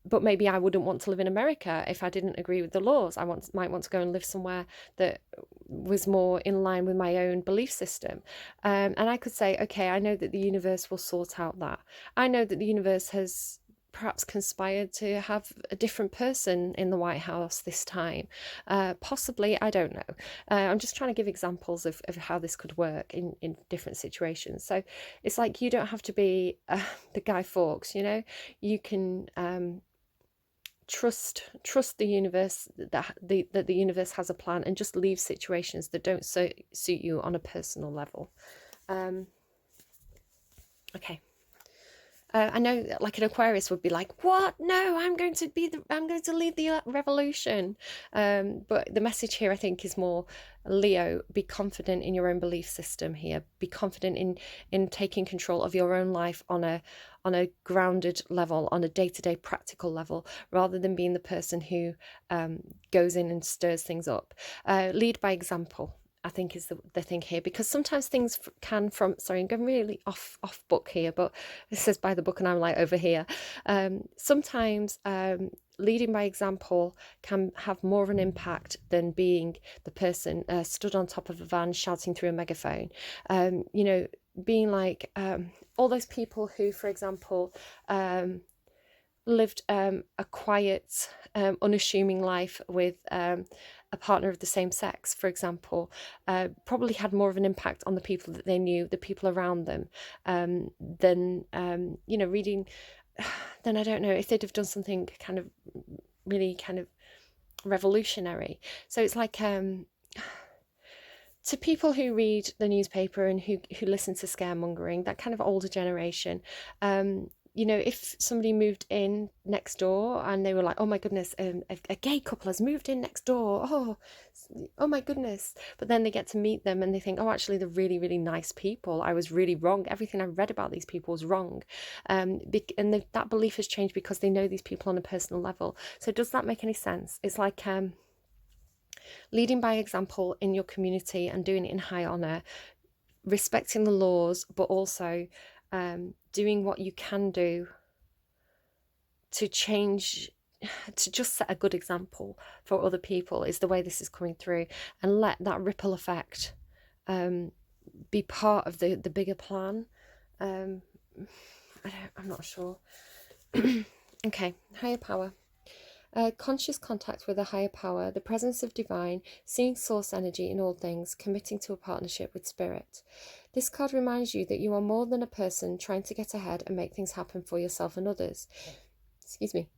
But maybe I wouldn't want to live in America if I didn't agree with the laws. I might want to go and live somewhere that was more in line with my own belief system. And I could say, okay, I know that the universe will sort out that. I know that the universe has perhaps conspired to have a different person in the White House this time. Possibly, I don't know. I'm just trying to give examples of how this could work in different situations. So it's like, you don't have to be the Guy Fawkes, you know. You can trust the universe, that the universe has a plan, and just leave situations that don't suit you on a personal level. Okay. I know, like, an Aquarius would be like, what? No, I'm going to lead the revolution. But the message here, I think, is more, Leo, be confident in your own belief system here. Be confident in taking control of your own life on a grounded level, on a day-to-day practical level, rather than being the person who goes in and stirs things up. Lead by example, I think, is the thing here, because sometimes things can, sorry, I'm going really off book here, but it says by the book and I'm like over here. Sometimes leading by example can have more of an impact than being the person stood on top of a van shouting through a megaphone. You know, being like all those people who, for example, lived a quiet, unassuming life with a partner of the same sex, for example, probably had more of an impact on the people that they knew, the people around them, than, you know, reading. Then I don't know if they'd have done something kind of really kind of revolutionary. So it's like, to people who read the newspaper and who listen to scaremongering, that kind of older generation, you know, if somebody moved in next door and they were like, oh my goodness, a gay couple has moved in next door, oh my goodness, but then they get to meet them and they think, oh, actually they're really, really nice people, I was really wrong, everything I read about these people was wrong, and that belief has changed because they know these people on a personal level. So does that make any sense? It's like, leading by example in your community and doing it in high honor, respecting the laws, but also doing what you can do to change, to just set a good example for other people, is the way this is coming through, and let that ripple effect be part of the bigger plan. I'm not sure. Okay, higher power. Conscious contact with a higher power, the presence of divine, seeing source energy in all things, committing to a partnership with spirit. This card reminds you that you are more than a person trying to get ahead and make things happen for yourself and others. Excuse me.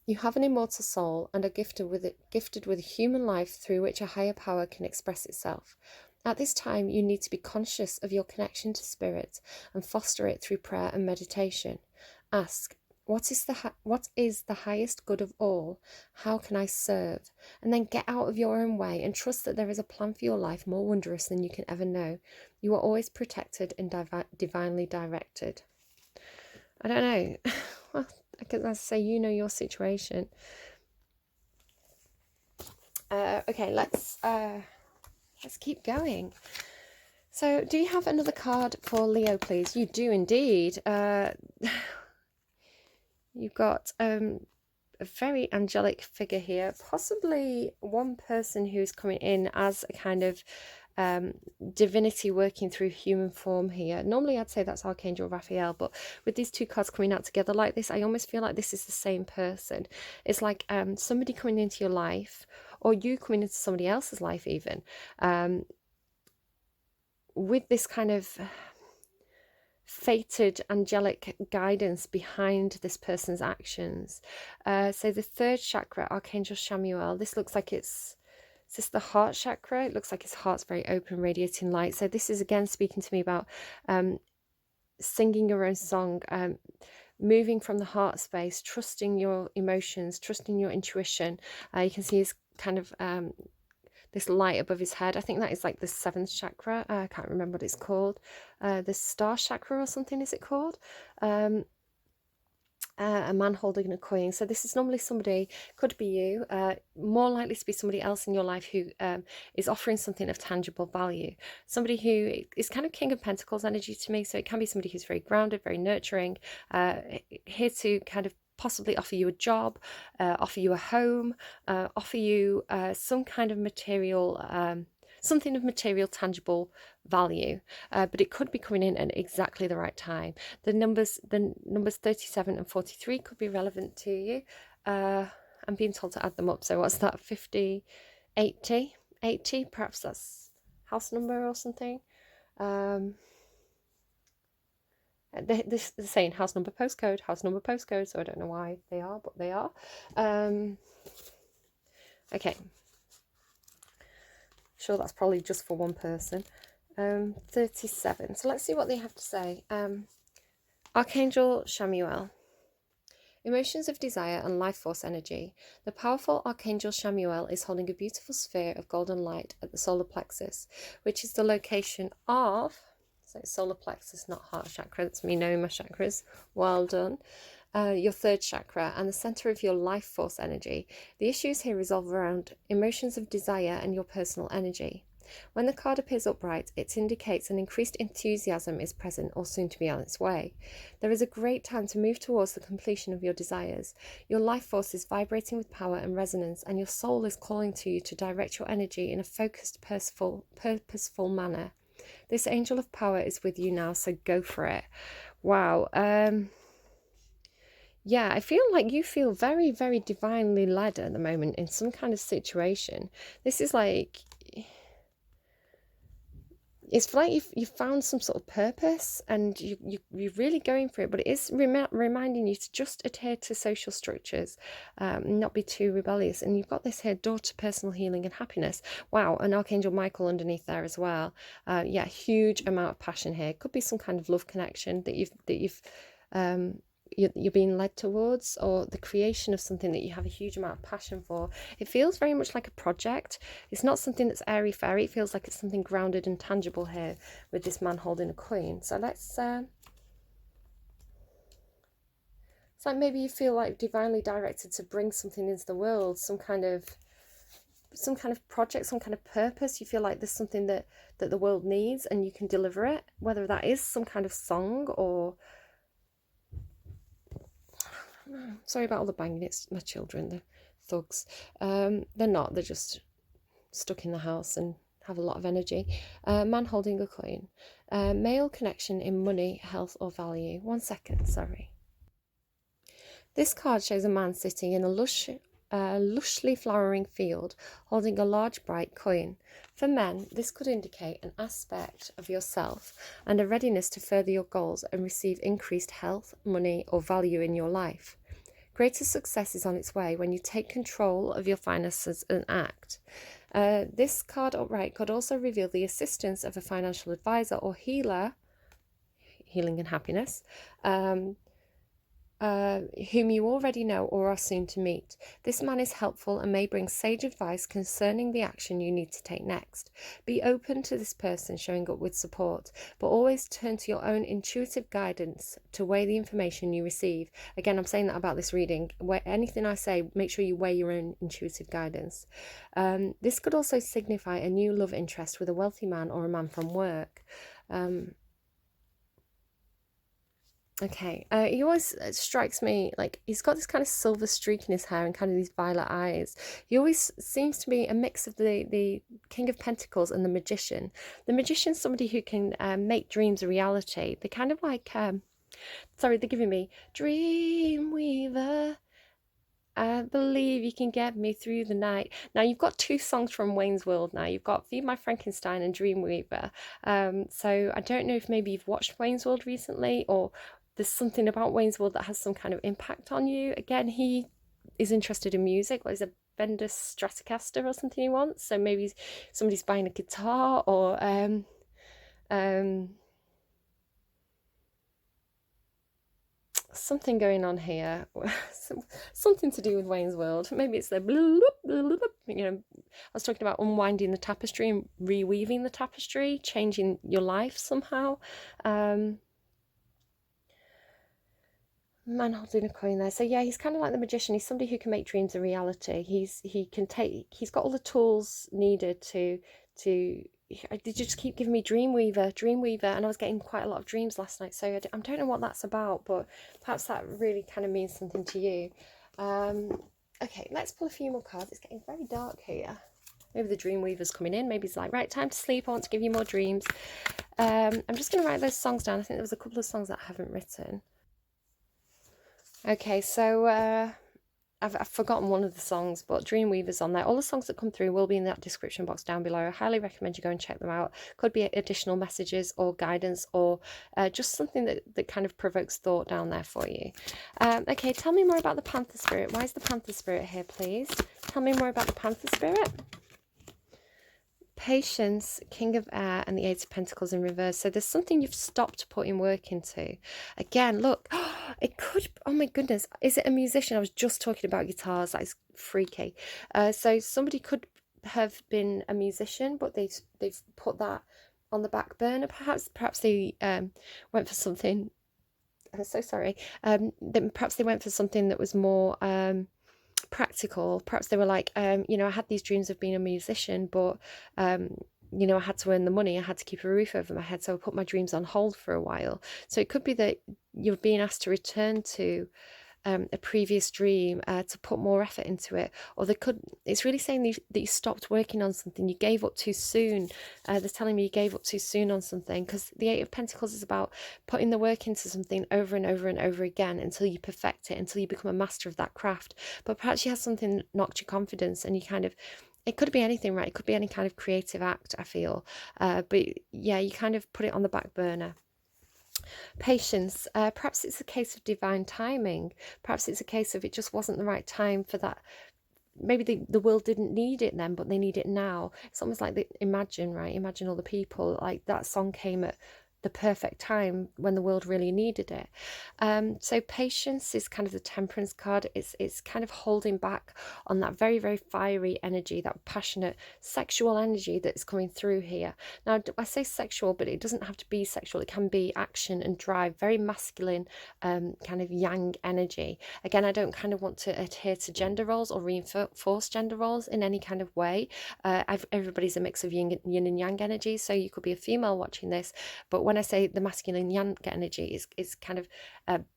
You have an immortal soul and are gifted with a human life through which a higher power can express itself. At this time, you need to be conscious of your connection to spirit and foster it through prayer and meditation. Ask, what is the highest good of all? How can I serve? And then get out of your own way and trust that there is a plan for your life more wondrous than you can ever know. You are always protected and divinely directed. I don't know. Well, as I say, you know your situation. Okay, let's keep going. So, do you have another card for Leo, please? You do indeed. You've got a very angelic figure here, possibly one person who's coming in as a kind of divinity working through human form here. Normally I'd say that's Archangel Raphael, but with these two cards coming out together like this, I almost feel like this is the same person. It's like somebody coming into your life, or you coming into somebody else's life even, with this kind of fated angelic guidance behind this person's actions. So the third chakra, Archangel Chamuel, this looks like it's Is this the heart chakra? It looks like his heart's very open, radiating light. So this is again speaking to me about singing your own song, moving from the heart space, trusting your emotions, trusting your intuition. You can see his kind of this light above his head. I think that is like the 7th chakra. I can't remember what it's called. The star chakra or something, is it called? A man holding a coin. So this is normally somebody, could be you, more likely to be somebody else in your life who is offering something of tangible value. Somebody who is kind of King of Pentacles energy to me. So it can be somebody who's very grounded, very nurturing, here to kind of possibly offer you a job, offer you a home, offer you some kind of material, something of material, tangible value, but it could be coming in at exactly the right time. The numbers 37 and 43 could be relevant to you. I'm being told to add them up. So what's that? 50, 80, 80? Perhaps that's house number or something. This is saying house number postcode, so I don't know why they are, but they are. Okay. Sure, that's probably just for one person. 37. So let's see what they have to say. Archangel Chamuel. Emotions of desire and life force energy. The powerful Archangel Chamuel is holding a beautiful sphere of golden light at the solar plexus, which is the location of, so it's solar plexus, not heart chakra. That's me knowing my chakras. Well done. Your 3rd chakra and the center of your life force energy. The issues here revolve around emotions of desire and your personal energy. When the card appears upright, it indicates an increased enthusiasm is present or soon to be on its way. There is a great time to move towards the completion of your desires. Your life force is vibrating with power and resonance, and your soul is calling to you to direct your energy in a focused, purposeful manner. This angel of power is with you now, so go for it. Wow. Yeah, I feel like you feel very, very divinely led at the moment in some kind of situation. This is like, it's like you've found some sort of purpose and you're really going for it, but it is reminding you to just adhere to social structures, not be too rebellious. And you've got this here, door to personal healing and happiness. Wow, and Archangel Michael underneath there as well. Yeah, huge amount of passion here. Could be some kind of love connection that you're being led towards, or the creation of something that you have a huge amount of passion for. It feels very much like a project. It's not something that's airy fairy. It feels like it's something grounded and tangible here with this man holding a coin. So let's it's like maybe you feel like divinely directed to bring something into the world, some kind of project, some kind of purpose. You feel like there's something that the world needs and you can deliver it, whether that is some kind of song or, sorry about all the banging, it's my children, the thugs. They're not, they're just stuck in the house and have a lot of energy. Man holding a coin. Male connection in money, health or value. 1 second, sorry. This card shows a man sitting in a lushly flowering field holding a large bright coin. For men, this could indicate an aspect of yourself and a readiness to further your goals and receive increased health, money or value in your life. Greater success is on its way when you take control of your finances and act. This card upright could also reveal the assistance of a financial advisor or healer, healing and happiness, whom you already know or are soon to meet. This man is helpful and may bring sage advice concerning the action you need to take next. Be open to this person showing up with support, but always turn to your own intuitive guidance to weigh the information you receive. Again, I'm saying that about this reading. Anything I say, make sure you weigh your own intuitive guidance. This could also signify a new love interest with a wealthy man or a man from work. Okay, he always strikes me like he's got this kind of silver streak in his hair and kind of these violet eyes. He always seems to be a mix of the King of Pentacles and the Magician. The Magician's somebody who can make dreams a reality. They're kind of like, sorry, they're giving me Dream Weaver. I believe you can get me through the night. Now, you've got 2 songs from Wayne's World now. You've got Feed My Frankenstein and Dreamweaver. So I don't know if maybe you've watched Wayne's World recently, or there's something about Wayne's World that has some kind of impact on you. Again, he is interested in music. Well, he's a Fender Stratocaster or something he wants. So maybe somebody's buying a guitar, or something going on here. Something to do with Wayne's World. Maybe it's the I was talking about unwinding the tapestry and reweaving the tapestry, changing your life somehow. Man holding a coin there. So yeah, he's kind of like the magician. He's somebody who can make dreams a reality. He's got all the tools needed to they just keep giving me Dreamweaver, and I was getting quite a lot of dreams last night. So I don't know what that's about, but perhaps that really kind of means something to you. Okay, let's pull a few more cards. It's getting very dark here. Maybe the Dreamweaver's coming in. Maybe it's like, right, time to sleep. I want to give you more dreams. I'm just going to write those songs down. I think there was a couple of songs that I haven't written. Okay, so I've forgotten one of the songs, but Dreamweaver's on there. All the songs that come through will be in that description box down below. I highly recommend you go and check them out. Could be additional messages or guidance, or just something that kind of provokes thought down there for you. Okay, tell me more about the Panther Spirit. Why is the Panther Spirit here, please? Tell me more about the Panther Spirit. Patience, King of Air, and the Eight of Pentacles in reverse. So there's something you've stopped putting work into. Again, look, it could, oh my goodness, is it a musician? I was just talking about guitars. That is freaky. So somebody could have been a musician, but they've put that on the back burner. Perhaps they went for something. I'm so sorry. Perhaps they went for something that was more practical. Perhaps they were like, I had these dreams of being a musician, but I had to earn the money. I had to keep a roof over my head, so I put my dreams on hold for a while. So it could be that you're being asked to return to a previous dream, to put more effort into it, or it's really saying that you stopped working on something, you gave up too soon. They're telling me you gave up too soon on something, because the Eight of Pentacles is about putting the work into something over and over and over again until you perfect it, until you become a master of that craft. But perhaps you had something that knocked your confidence, and it could be anything, right? It could be any kind of creative act, I feel, but yeah, you kind of put it on the back burner. Patience, perhaps it's a case of divine timing. Perhaps it's a case of it just wasn't the right time for that. Maybe the world didn't need it then, but they need it now. It's almost like Imagine, right? Imagine all the people. Like, that song came at the perfect time when the world really needed it. So patience is kind of the Temperance card. It's kind of holding back on that very, very fiery energy, that passionate sexual energy that's coming through here. Now, I say sexual, but it doesn't have to be sexual. It can be action and drive, very masculine, kind of yang energy. Again, I don't kind of want to adhere to gender roles or reinforce gender roles in any kind of way. Everybody's a mix of yin and yang energy, so you could be a female watching this, but when I say the masculine yang energy, is kind of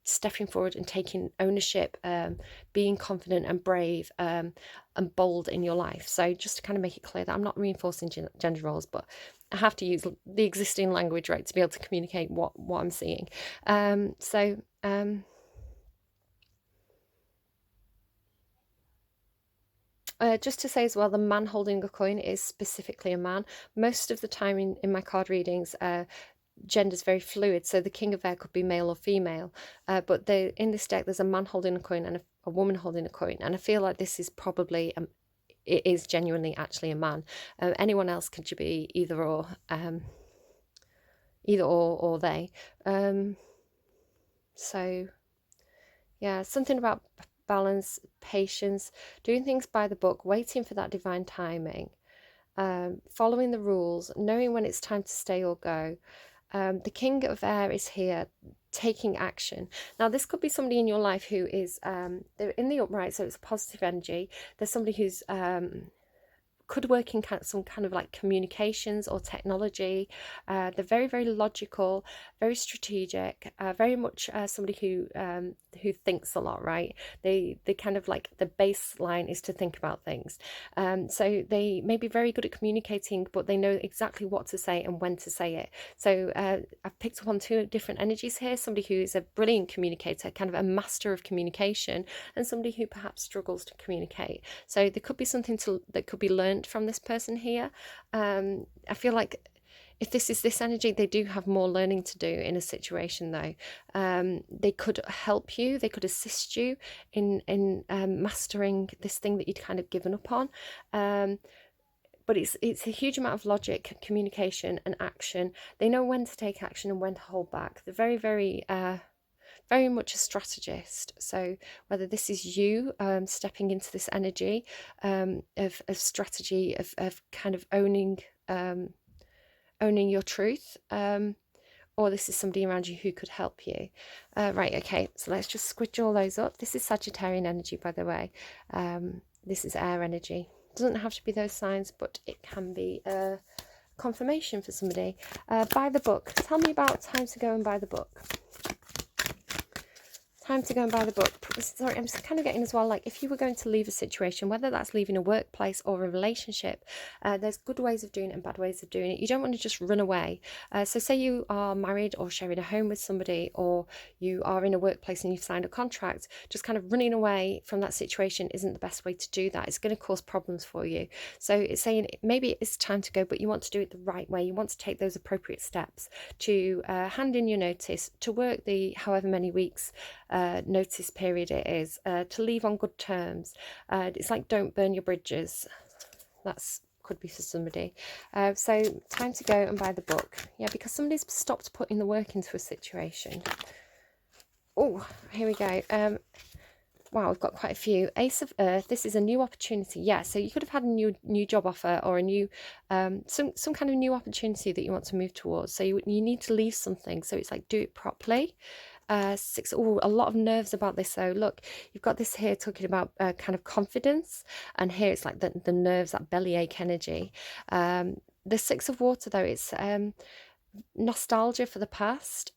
stepping forward and taking ownership, being confident and brave, and bold in your life. So just to kind of make it clear that I'm not reinforcing gender roles, but I have to use the existing language, right, to be able to communicate what I'm seeing. Just to say as well, the man holding a coin is specifically a man. Most of the time in my card readings, gender is very fluid, so the King of Air could be male or female, but in this deck there's a man holding a coin and a woman holding a coin, and I feel like this is probably it is genuinely actually a man. Anyone else could be either or they. So yeah, something about balance, patience, doing things by the book, waiting for that divine timing, following the rules, knowing when it's time to stay or go. The King of Air is here, taking action. Now, this could be somebody in your life who is, they're in the upright, so it's a positive energy. There's somebody who's could work in some kind of like communications or technology. They're very, very logical, very strategic, very much somebody who thinks a lot, right? They kind of like, the baseline is to think about things. So they may be very good at communicating, but they know exactly what to say and when to say it. So I've picked up on two different energies here. Somebody who is a brilliant communicator, kind of a master of communication, and somebody who perhaps struggles to communicate. So there could be something that could be learned from this person here. I feel like if this is this energy, they do have more learning to do in a situation though. They could help you, they could assist you in mastering this thing that you'd kind of given up on. But it's a huge amount of logic, communication and action. They know when to take action and when to hold back. They're very, very much a strategist. So whether this is you stepping into this energy of strategy, of kind of owning your truth, or this is somebody around you who could help you. Right, okay, so let's just squidge all those up. This is Sagittarian energy, by the way. This is air energy. Doesn't have to be those signs, but it can be a confirmation for somebody. Buy the book. Tell me about time to go and buy the book. Time to go and buy the book. Sorry, I'm just kind of getting as well, like if you were going to leave a situation, whether that's leaving a workplace or a relationship, there's good ways of doing it and bad ways of doing it. You don't want to just run away. So say you are married or sharing a home with somebody, or you are in a workplace and you've signed a contract, just kind of running away from that situation isn't the best way to do that. It's going to cause problems for you. So it's saying maybe it's time to go, but you want to do it the right way. You want to take those appropriate steps to hand in your notice, to work the however many weeks notice period it is, to leave on good terms. It's like don't burn your bridges. That's could be for somebody. So time to go and buy the book. Yeah, because somebody's stopped putting the work into a situation. Oh, here we go. Wow, we've got quite a few. Ace of Earth. This is a new opportunity. Yeah, so you could have had a new job offer, or a new some kind of new opportunity that you want to move towards. So you need to leave something. So it's like do it properly. Six. Oh, a lot of nerves about this. So look, you've got this here talking about kind of confidence, and here it's like the nerves, that bellyache energy. The Six of Water though, it's nostalgia for the past.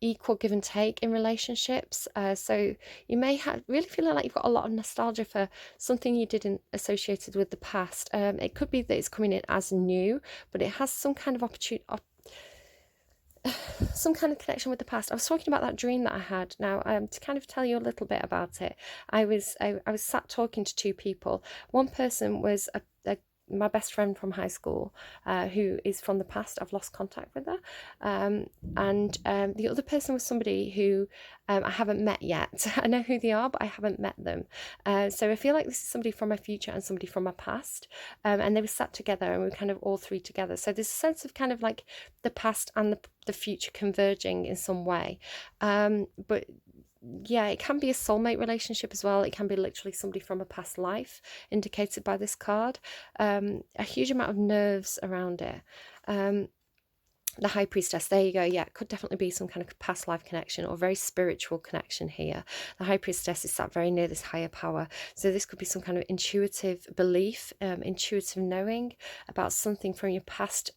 Equal give and take in relationships. So you may have really feeling like you've got a lot of nostalgia for something you didn't associated with the past. It could be that it's coming in as new, but it has some kind of opportunity, some kind of connection with the past. I was talking about that dream that I had. Now, to kind of tell you a little bit about it, I was sat talking to two people. One person was my best friend from high school, who is from the past. I've lost contact with her. And the other person was somebody who I haven't met yet. I know who they are, but I haven't met them. So I feel like this is somebody from my future and somebody from my past. And they were sat together and we were kind of all three together. So there's a sense of kind of like the past and the future converging in some way. But yeah, it can be a soulmate relationship as well. It can be literally somebody from a past life, indicated by this card. A huge amount of nerves around it. The High Priestess, there you go. Yeah, it could definitely be some kind of past life connection or very spiritual connection here. The High Priestess is sat very near this higher power. So this could be some kind of intuitive belief, intuitive knowing about something from your past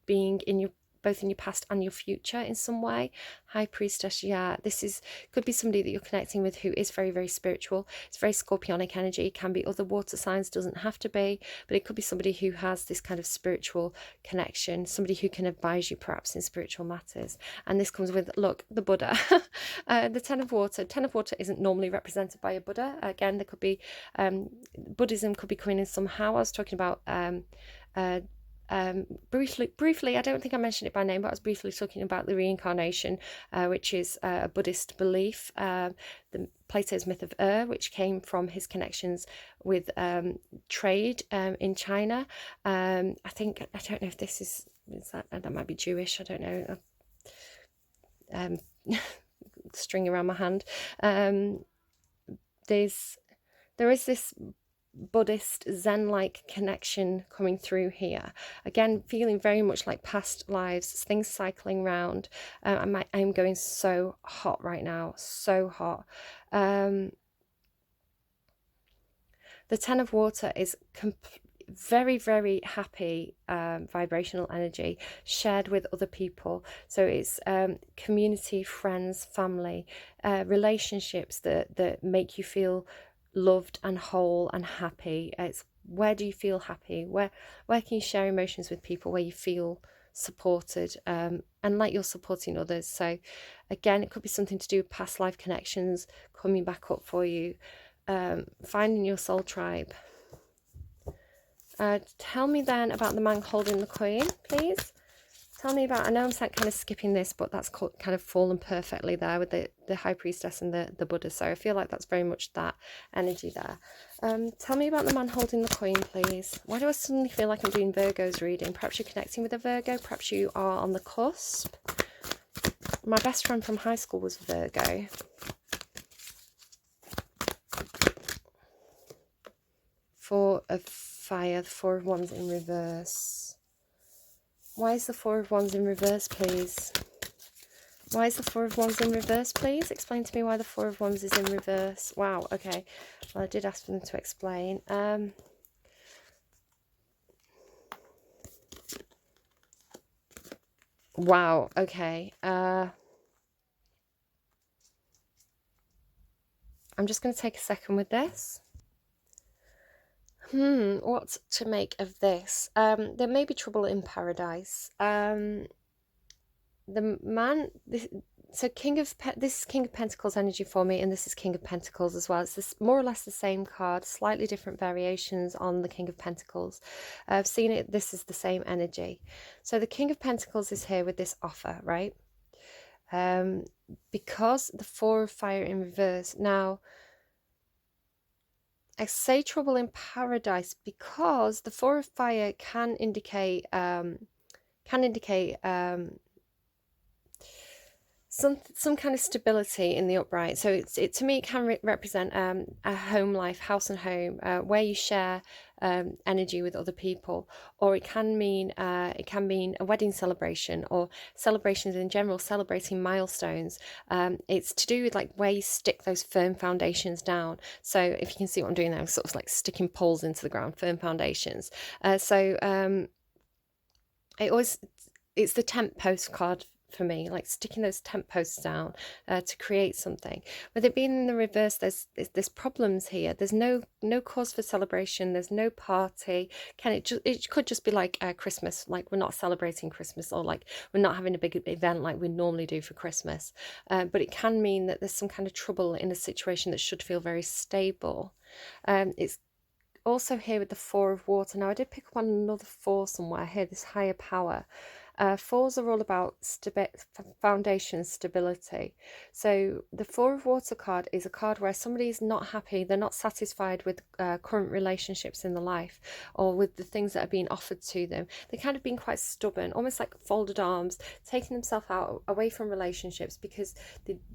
being in your both in your past and your future in some way. High Priestess, yeah, this could be somebody that you're connecting with who is very, very spiritual. It's very scorpionic energy. It can be other water signs, doesn't have to be, but it could be somebody who has this kind of spiritual connection, somebody who can advise you perhaps in spiritual matters. And this comes with, look, the Buddha. The Ten of Water. Ten of Water isn't normally represented by a Buddha. Again, there could be Buddhism could be coming in somehow. I was talking about briefly, I don't think I mentioned it by name, but I was briefly talking about the reincarnation, which is a Buddhist belief. The Plato's myth of which came from his connections with trade in China. I don't know if this is that might be Jewish. I don't know. String around my hand. There is this Buddhist Zen-like connection coming through here. Again, feeling very much like past lives, things cycling round. I'm going so hot right now, so hot. The Ten of Water is very, very happy vibrational energy shared with other people. So it's community, friends, family, relationships that make you feel loved and whole and happy. It's where do you feel happy, where can you share emotions with people where you feel supported, and like you're supporting others. So again, it could be something to do with past life connections coming back up for you, finding your soul tribe. Tell me then about the man holding the coin, please. Tell me about, I know I'm kind of skipping this, but that's kind of fallen perfectly there with the High Priestess and the Buddha. So I feel like that's very much that energy there. Tell me about the man holding the coin, please. Why do I suddenly feel like I'm doing Virgo's reading? Perhaps you're connecting with a Virgo. Perhaps you are on the cusp. My best friend from high school was Virgo. Four of Fire, the Four of Wands in reverse. Why is the Four of Wands in reverse, please? Why is the Four of Wands in reverse, please? Explain to me why the Four of Wands is in reverse. Wow, okay. Well, I did ask for them to explain. Wow, okay. I'm just going to take a second with this. What to make of this? There may be trouble in paradise. The man, so this is King of Pentacles energy for me, and this is King of Pentacles as well. It's this, more or less the same card, slightly different variations on the King of Pentacles. I've seen it, this is the same energy. So the King of Pentacles is here with this offer, right? Because the Four of Fire in reverse. Now, I say trouble in paradise because the Four of Fire can indicate some kind of stability in the upright. So it to me it can represent a home life, house and home, where you share energy with other people, or it can mean a wedding celebration or celebrations in general, celebrating milestones. It's to do with like where you stick those firm foundations down. So if you can see what I'm doing there, I'm sort of like sticking poles into the ground, firm foundations. It's the tent post card for me, like sticking those tent posts down to create something. With it being in the reverse, there's problems here. There's no cause for celebration. There's no party. It could just be like Christmas, like we're not celebrating Christmas, or like we're not having a big event like we normally do for Christmas. But it can mean that there's some kind of trouble in a situation that should feel very stable. It's also here with the Four of Water. Now I did pick up on another four somewhere here, this higher power. Fours are all about foundation stability. So the Four of Water card is a card where somebody's not happy, they're not satisfied with current relationships in their life, or with the things that are being offered to them. They're kind of being quite stubborn, almost like folded arms, taking themselves away from relationships because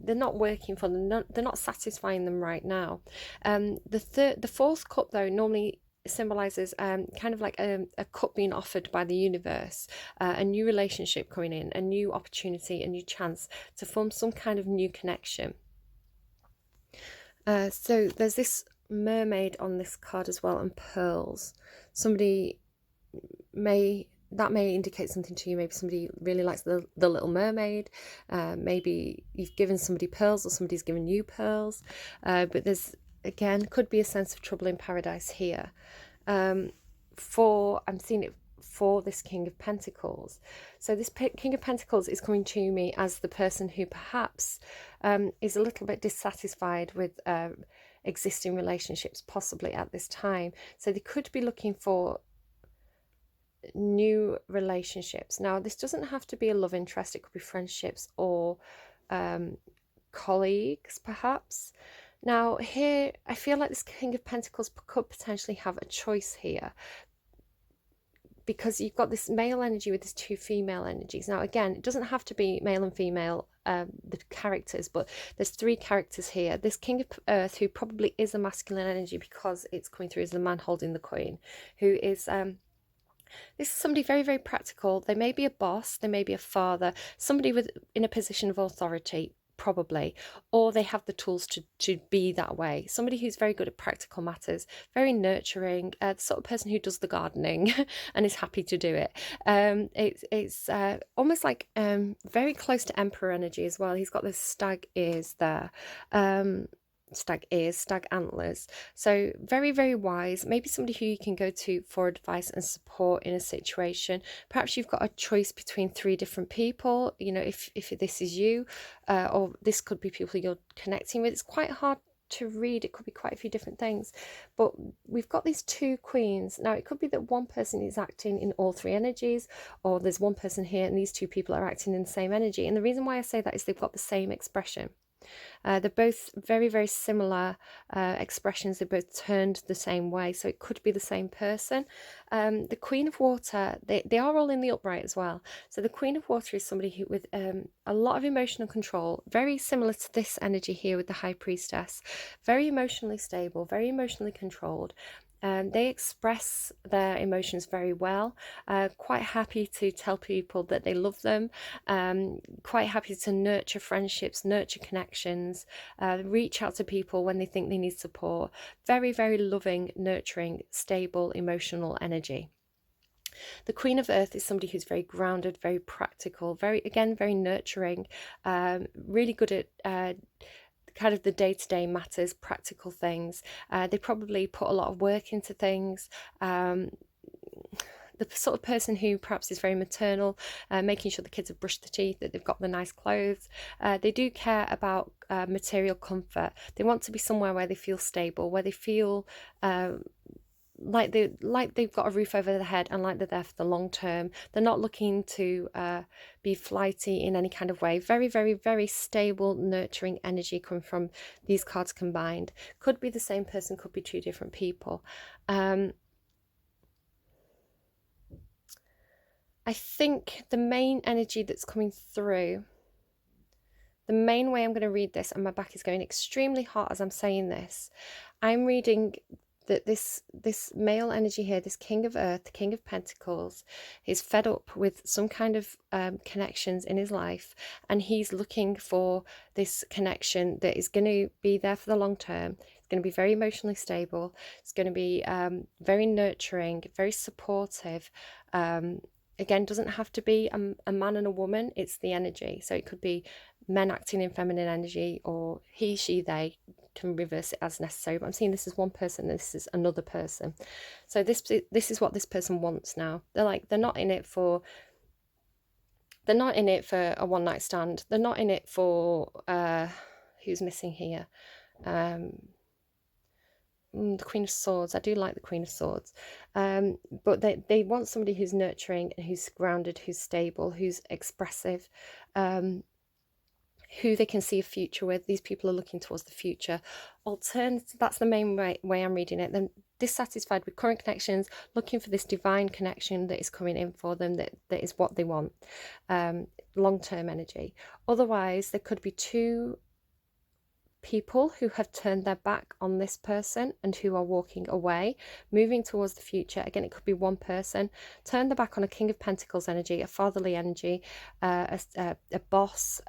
they're not working for them, they're not satisfying them right now. The fourth cup though normally symbolizes kind of like a cup being offered by the universe, a new relationship coming in, a new opportunity, a new chance to form some kind of new connection. So there's this mermaid on this card as well, and pearls. That may indicate something to you. Maybe somebody really likes the Little Mermaid. Maybe you've given somebody pearls, or somebody's given you pearls. But there's, again, could be a sense of trouble in paradise here. I'm seeing it for this King of Pentacles. So this King of Pentacles is coming to me as the person who perhaps is a little bit dissatisfied with existing relationships, possibly at this time. So they could be looking for new relationships. Now, this doesn't have to be a love interest. It could be friendships or colleagues, perhaps. Now, here, I feel like this King of Pentacles could potentially have a choice here, because you've got this male energy with these two female energies. Now, again, it doesn't have to be male and female, the characters, but there's three characters here. This King of Earth, who probably is a masculine energy because it's coming through as the man holding the coin, who is... this is somebody very, very practical. They may be a boss, they may be a father, somebody in a position of authority, probably, or they have the tools to be that way. Somebody who's very good at practical matters, very nurturing, the sort of person who does the gardening and is happy to do it. It's almost like very close to Emperor energy as well. He's got those stag ears there. Stag antlers. So very, very wise. Maybe somebody who you can go to for advice and support in a situation. Perhaps you've got a choice between three different people, you know, if this is you, or this could be people you're connecting with. It's quite hard to read, it could be quite a few different things. But we've got these two queens. Now, it could be that one person is acting in all three energies, or there's one person here and these two people are acting in the same energy. And the reason why I say that is they've got the same expression. They're both very, very similar expressions. They're both turned the same way, so it could be the same person. The Queen of Water, they are all in the upright as well. So the Queen of Water is somebody who with a lot of emotional control, very similar to this energy here with the High Priestess. Very emotionally stable, very emotionally controlled. They express their emotions very well, quite happy to tell people that they love them, quite happy to nurture friendships, nurture connections, reach out to people when they think they need support. Very, very loving, nurturing, stable, emotional energy. The Queen of Earth is somebody who's very grounded, very practical, very nurturing, really good at kind of the day-to-day matters, practical things. They probably put a lot of work into things. The sort of person who perhaps is very maternal, making sure the kids have brushed their teeth, that they've got the nice clothes. They do care about material comfort. They want to be somewhere where they feel stable, where they feel like they've got a roof over their head and like they're there for the long term. They're not looking to be flighty in any kind of way. Very, very, very stable, nurturing energy coming from these cards combined. Could be the same person, could be two different people. I think the main energy that's coming through, the main way I'm going to read this, and my back is going extremely hot as I'm saying this, I'm reading that this male energy here, this King of Earth, the King of Pentacles, is fed up with some kind of connections in his life, and he's looking for this connection that is going to be there for the long term. It's going to be very emotionally stable. It's going to be very nurturing, very supportive. Again, doesn't have to be a man and a woman. It's the energy. So it could be men acting in feminine energy, or he, she, they, can reverse it as necessary. But I'm seeing this is one person and this is another person. So this is what this person wants now. They're not in it for a one-night stand. They're not in it for who's missing here. The Queen of Swords. I do like the Queen of Swords. But they want somebody who's nurturing and who's grounded, who's stable, who's expressive, who they can see a future with. These people are looking towards the future. Alternative, that's the main way I'm reading it. Then dissatisfied with current connections, looking for this divine connection that is coming in for them, that is what they want. Long-term energy. Otherwise, there could be two people who have turned their back on this person and who are walking away, moving towards the future. Again, it could be one person, turn their back on a King of Pentacles energy, a fatherly energy, a boss,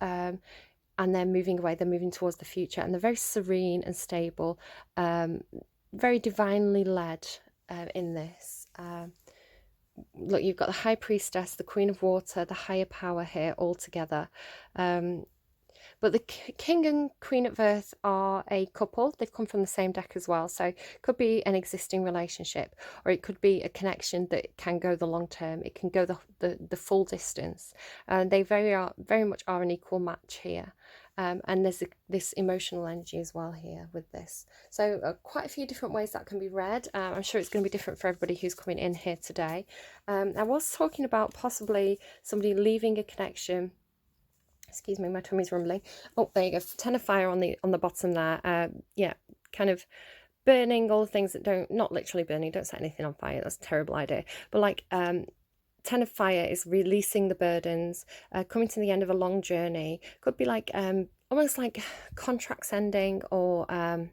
and they're moving away. They're moving towards the future, and they're very serene and stable, very divinely led in this. Look, you've got the High Priestess, the Queen of Water, the higher power here all together. But the King and Queen of Earth are a couple. They've come from the same deck as well. So it could be an existing relationship, or it could be a connection that can go the long term. It can go the full distance. And they very much are an equal match here. And there's this emotional energy as well here with this. So quite a few different ways that can be read. I'm sure it's going to be different for everybody who's coming in here today. I was talking about possibly somebody leaving a connection. Excuse me, my tummy's rumbling. Oh, there you go. Ten of Fire on the bottom there. Yeah, kind of burning all the things that don't, not literally burning, don't set anything on fire. That's a terrible idea. But like Ten of Fire is releasing the burdens, coming to the end of a long journey. Could be like almost like contracts ending, or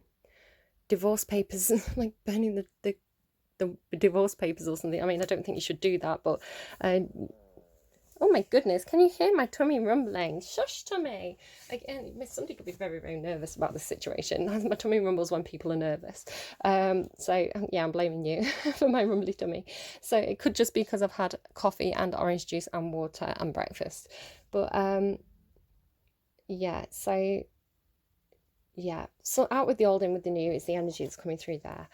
divorce papers, like burning the divorce papers or something. I mean, I don't think you should do that, but oh my goodness, can you hear my tummy rumbling? Shush, tummy. Again, somebody could be very, very nervous about this situation. My tummy rumbles when people are nervous. So yeah, I'm blaming you for my rumbly tummy. So it could just be because I've had coffee and orange juice and water and breakfast. But yeah, so yeah, so out with the old, in with the new is the energy that's coming through there.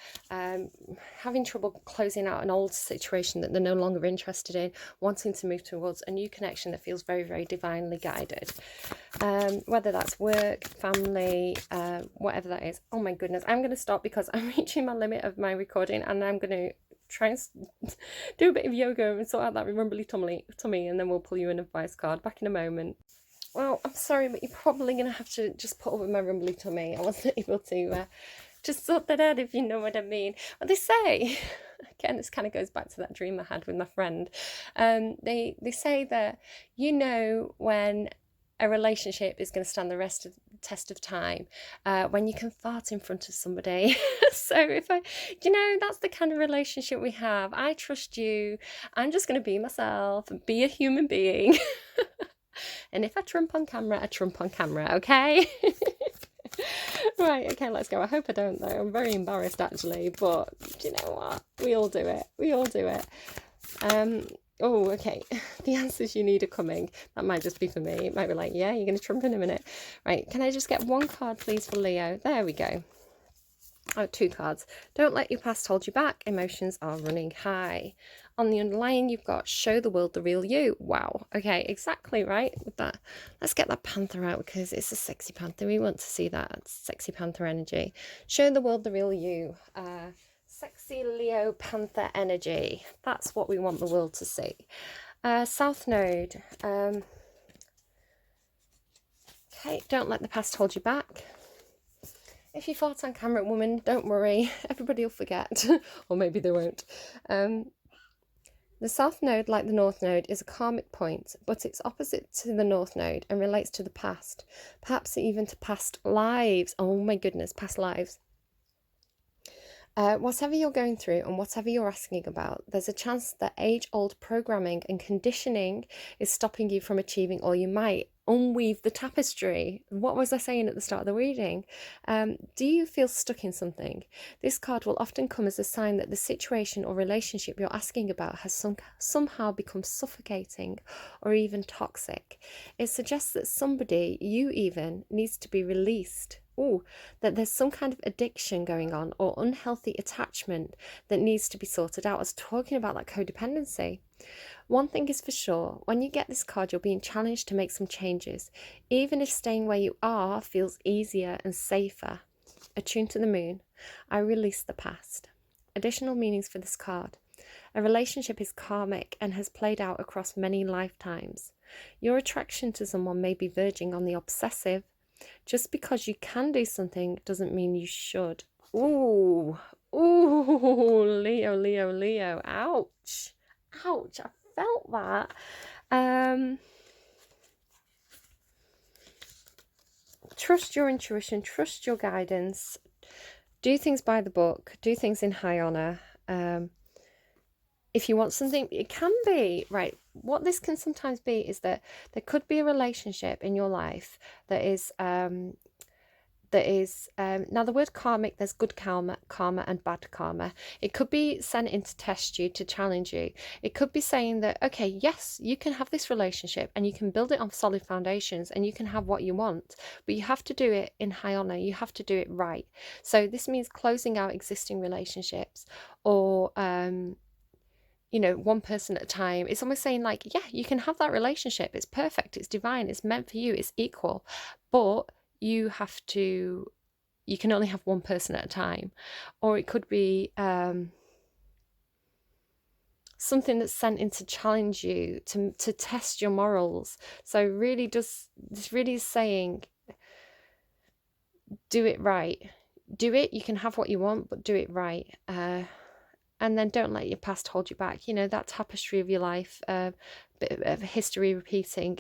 Having trouble closing out an old situation that they're no longer interested in, wanting to move towards a new connection that feels very, very divinely guided. whether that's work, family, whatever that is. Oh my goodness, I'm going to stop because I'm reaching my limit of my recording, and I'm going to try and do a bit of yoga and sort out that rumbly tummy, and then we'll pull you an advice card. Back in a moment. Well, I'm sorry, but you're probably going to have to just put up with my rumbly tummy. I wasn't able to just sort that out, if you know what I mean. But they say, again, this kind of goes back to that dream I had with my friend. They say that when a relationship is going to stand the test of time, when you can fart in front of somebody. So that's the kind of relationship we have. I trust you. I'm just going to be myself and be a human being. And if I trump on camera, I trump on camera, okay? Right, okay, let's go. I hope I don't, though. I'm very embarrassed, actually. But do you know what? We all do it. We all do it. Oh, okay. The answers you need are coming. That might just be for me. It might be like, yeah, you're going to trump in a minute. Right, can I just get one card, please, for Leo? There we go. Oh, 2 cards. Don't let your past hold you back. Emotions are running high. On the underlying, you've got show the world the real you. Wow. Okay, exactly right with that. Let's get that panther out because it's a sexy panther. We want to see that sexy panther energy. Show the world the real you. Sexy Leo panther energy. That's what we want the world to see. South Node. Okay, don't let the past hold you back. If you fart on camera, woman, don't worry. Everybody will forget. Or maybe they won't. The South Node, like the North Node, is a karmic point, but it's opposite to the North Node and relates to the past. Perhaps even to past lives. Oh my goodness, past lives. Whatever you're going through and whatever you're asking about, there's a chance that age-old programming and conditioning is stopping you from achieving all you might. Unweave the tapestry. What was I saying at the start of the reading? Do you feel stuck in something? This card will often come as a sign that the situation or relationship you're asking about has somehow become suffocating or even toxic. It suggests that somebody, you even, needs to be released. That there's some kind of addiction going on or unhealthy attachment that needs to be sorted out. I was talking about that codependency. One thing is for sure, when you get this card, you're being challenged to make some changes, even if staying where you are feels easier and safer. Attuned to the moon, I release the past. Additional meanings for this card. A relationship is karmic and has played out across many lifetimes. Your attraction to someone may be verging on the obsessive. Just because you can do something doesn't mean you should. Ooh, Leo, Leo, Leo. Ouch. Ouch, I felt that. Trust your intuition, trust your guidance. Do things by the book, do things in high honor. If you want something, it can be, right, what this can sometimes be is that there could be a relationship in your life that is now the word karmic, there's good karma and bad karma. It could be sent in to test you, to challenge you. It could be saying that, okay, yes, you can have this relationship and you can build it on solid foundations and you can have what you want, but you have to do it in high honor. You have to do it right. So this means closing out existing relationships or one person at a time. It's almost saying like, yeah, you can have that relationship. It's perfect. It's divine. It's meant for you. It's equal. But you can only have one person at a time. Or it could be something that's sent in to challenge you, to test your morals. So this really is saying, do it right. Do it. You can have what you want, but do it right. And then don't let your past hold you back. That tapestry of your life, bit of history repeating.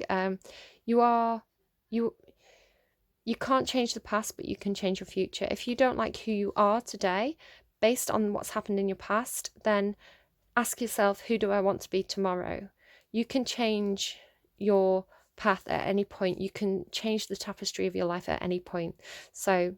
You can't change the past, but you can change your future. If you don't like who you are today, based on what's happened in your past, then ask yourself, who do I want to be tomorrow? You can change your path at any point. You can change the tapestry of your life at any point. So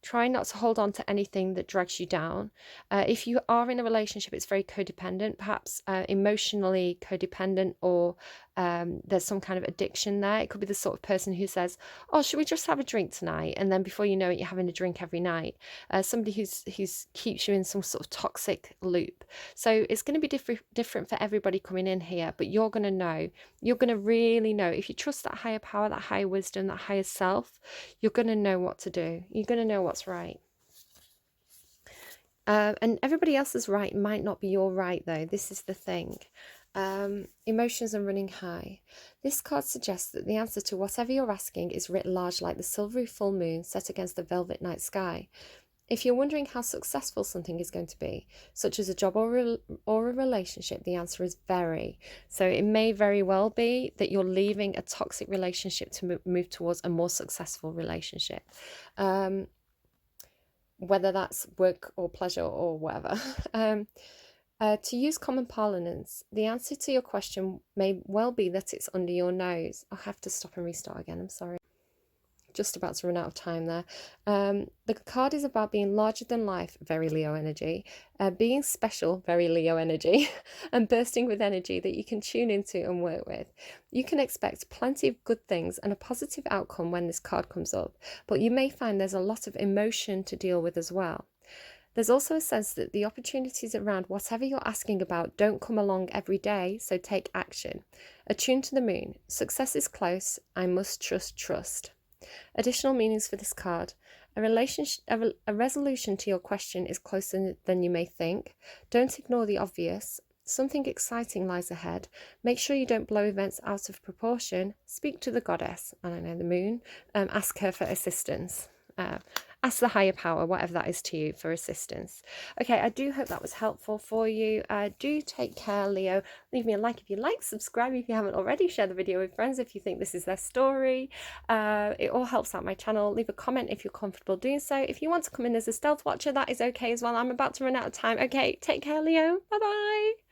try not to hold on to anything that drags you down. If you are in a relationship, it's very codependent, perhaps emotionally codependent or there's some kind of addiction there. It could be the sort of person who says, oh, should we just have a drink tonight? And then before you know it, you're having a drink every night. Somebody who's keeps you in some sort of toxic loop. So it's going to be different for everybody coming in here, but you're going to know, you're going to really know, if you trust that higher power, that higher wisdom, that higher self, you're going to know what to do. You're going to know what's right. And everybody else's right might not be your right, though. This is the thing. Emotions are running high. This card suggests that the answer to whatever you're asking is writ large like the silvery full moon set against the velvet night sky. If you're wondering how successful something is going to be, such as a job or a relationship, the answer is very. So it may very well be that you're leaving a toxic relationship to move towards a more successful relationship. Whether that's work or pleasure or whatever. To use common parlance, the answer to your question may well be that it's under your nose. I'll have to stop and restart again, I'm sorry. Just about to run out of time there. The card is about being larger than life, very Leo energy, being special, very Leo energy, and bursting with energy that you can tune into and work with. You can expect plenty of good things and a positive outcome when this card comes up, but you may find there's a lot of emotion to deal with as well. There's also a sense that the opportunities around whatever you're asking about don't come along every day, so take action. Attuned to the moon. Success is close. I must trust. Additional meanings for this card. A resolution to your question is closer than you may think. Don't ignore the obvious. Something exciting lies ahead. Make sure you don't blow events out of proportion. Speak to the goddess, I don't know, the moon. Ask her for assistance. Ask the higher power, whatever that is to you, for assistance. Okay, I do hope that was helpful for you. Do take care, Leo. Leave me a like if you like, subscribe if you haven't already, share the video with friends if you think this is their story. It all helps out my channel. Leave a comment if you're comfortable doing so. If you want to come in as a stealth watcher, that is okay as well. I'm about to run out of time. Okay, take care, Leo. Bye-bye.